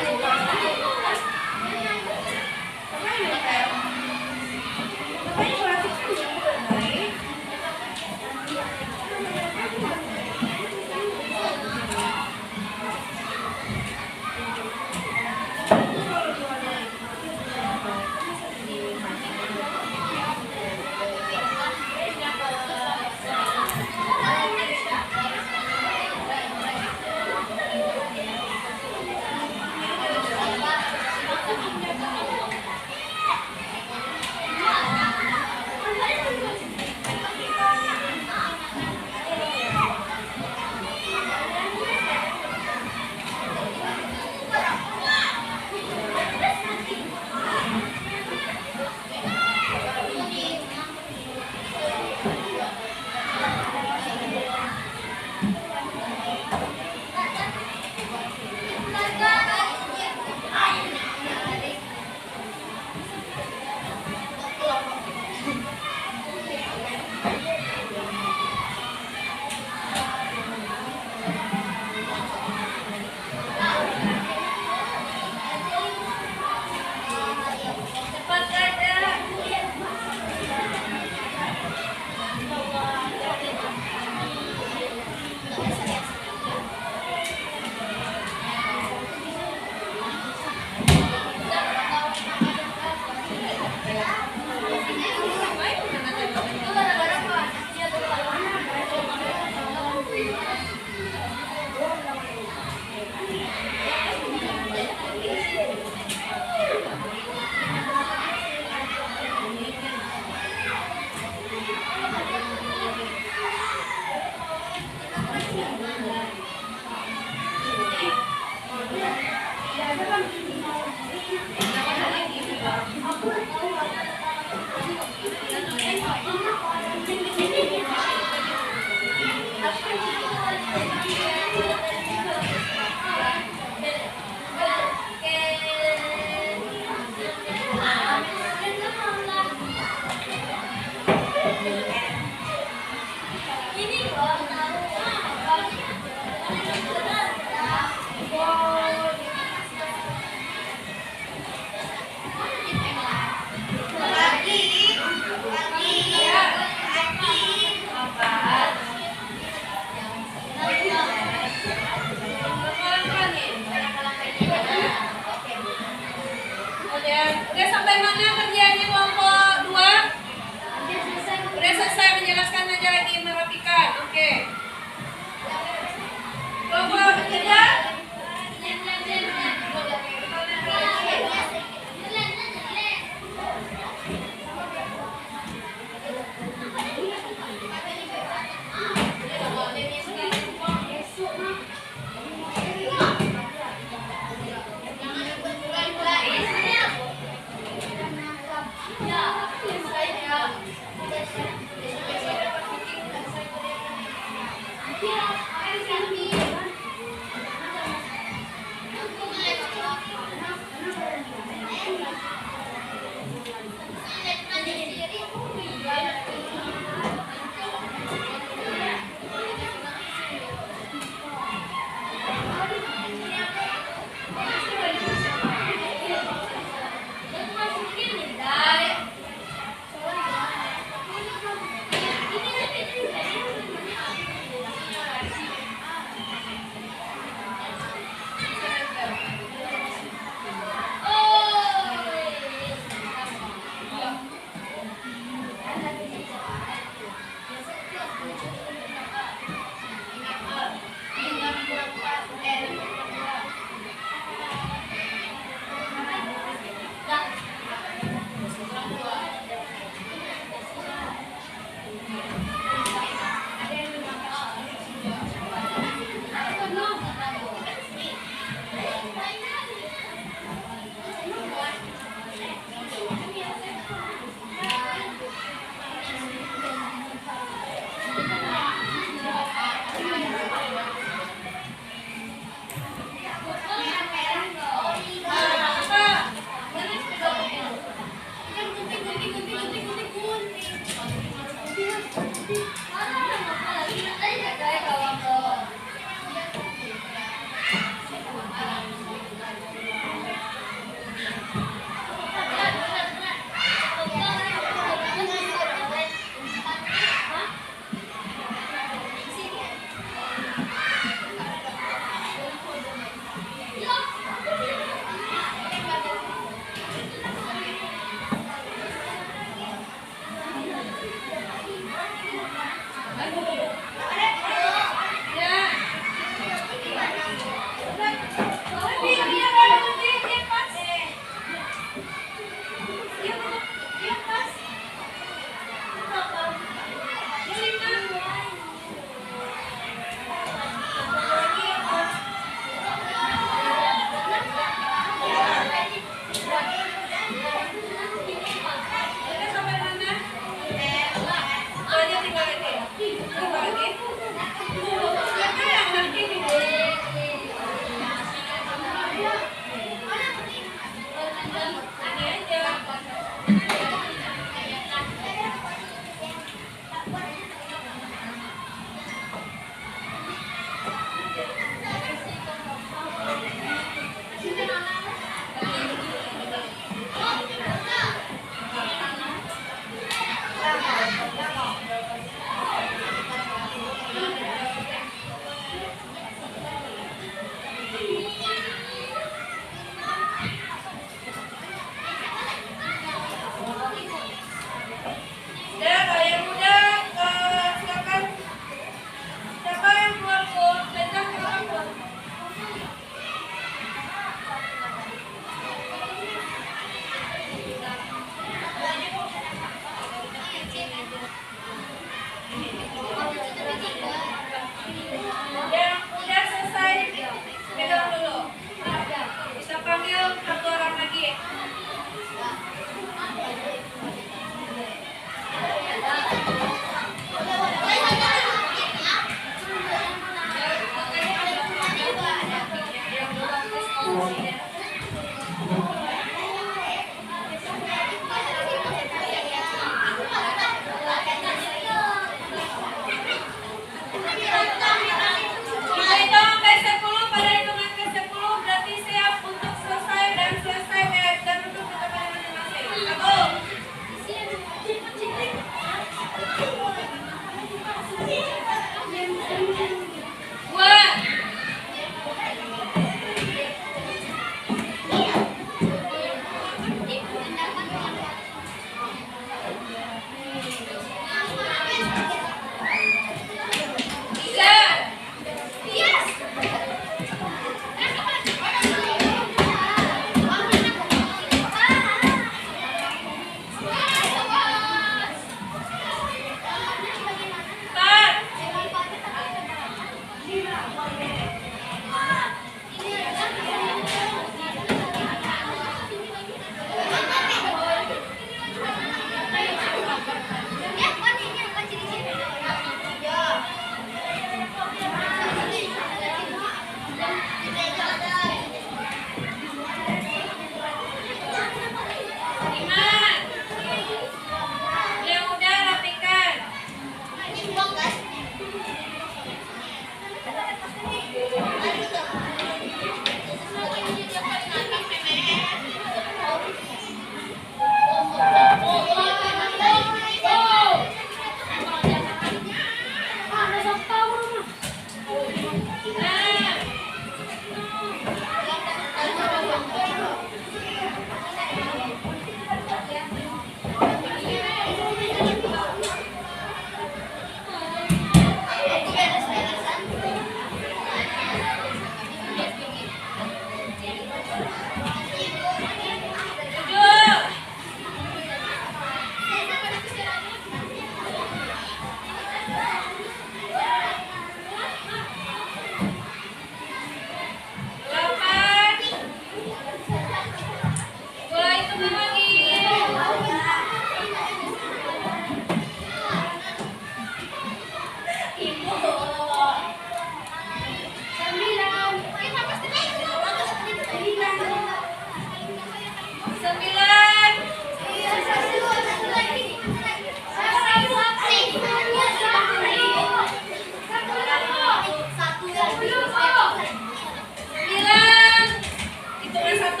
Hitungan 1.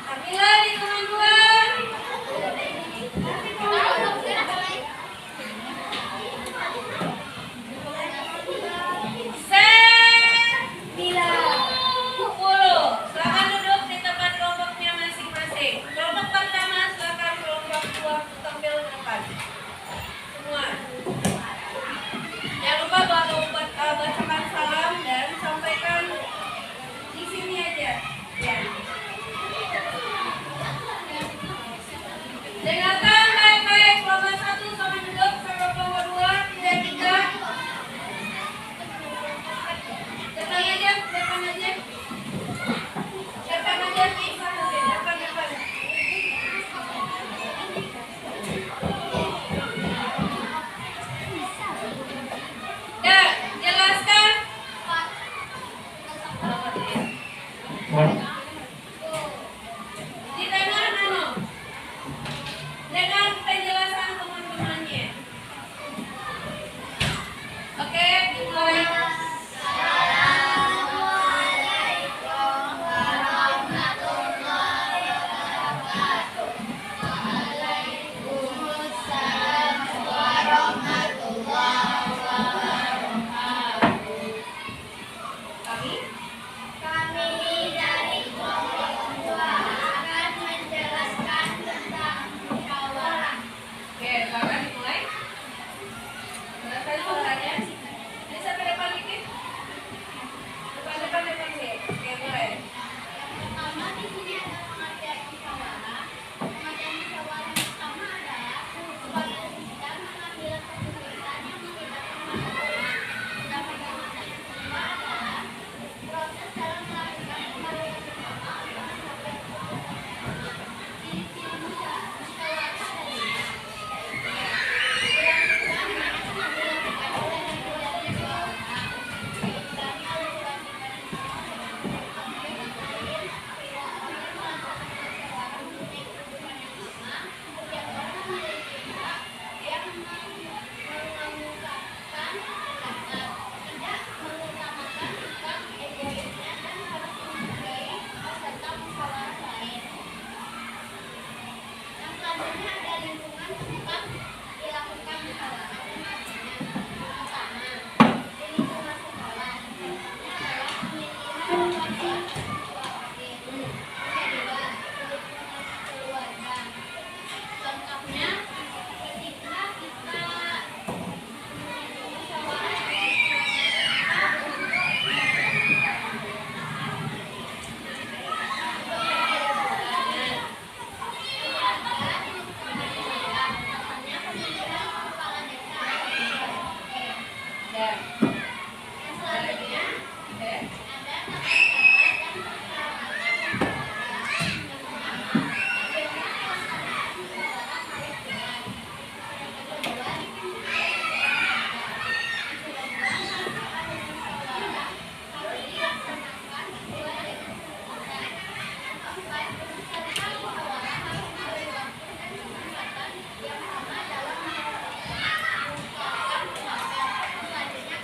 Kamila hitungan 10. Silakan duduk di tempat kelompoknya masing-masing. Kelompok pertama silakan kelompok 2 tampil ke depan. Semua. Jangan lupa bacakan salam dan sampaikan di sini aja. Ya. Dengarkan baik-baik kelompok 1 sama duduk sama kelompok 2 tidak tidak. Depan aja, depan aja. Depan aja, depan. Ya, jelaskan. Di tengah dengan penjelasan teman-temannya. Oke, dimulai. Kami dari kelompok 2 akan menjelaskan tentang musyawarah. Oke, silakan dimulai. Jelaskan suaranya. Bisa ke depan dikit. Depan deh. Oke, mulai. Pertama di sini ada pengertian musyawarah. Pengertian musyawarah yang pertama adalah suatu sidang mengambil keputusan yang melibatkan masyarakat. Sedangkan pengertian yang kedua adalah proses dalam melakukan pembahasan bersama untuk mencapai keputusan. Ciri-ciri musyawarah adalah yang pertama dilakukan oleh laki-laki dua orang. Yang selanjutnya ada lingkungan tempat dilakukan musyawarah. Pertama, di lingkungan sekolah. Contohnya adalah pemilihan wakil ketua OSIS. Kedua, di lingkungan keluarga. Contohnya, ketika kita musyawarah Ya. yang selanjutnya Oke. ada tata cara dan persyaratan musyawarah. Contohnya, pelaksanaan musyawarah harus jelas. Yang kedua, harus dilaksanakan sesuai dengan keputusan. Yang keempat, peserta musyawarah harus memberi waktu dan kesempatan yang sama dalam menyampaikan pendapat. Selanjutnya,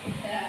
Dah.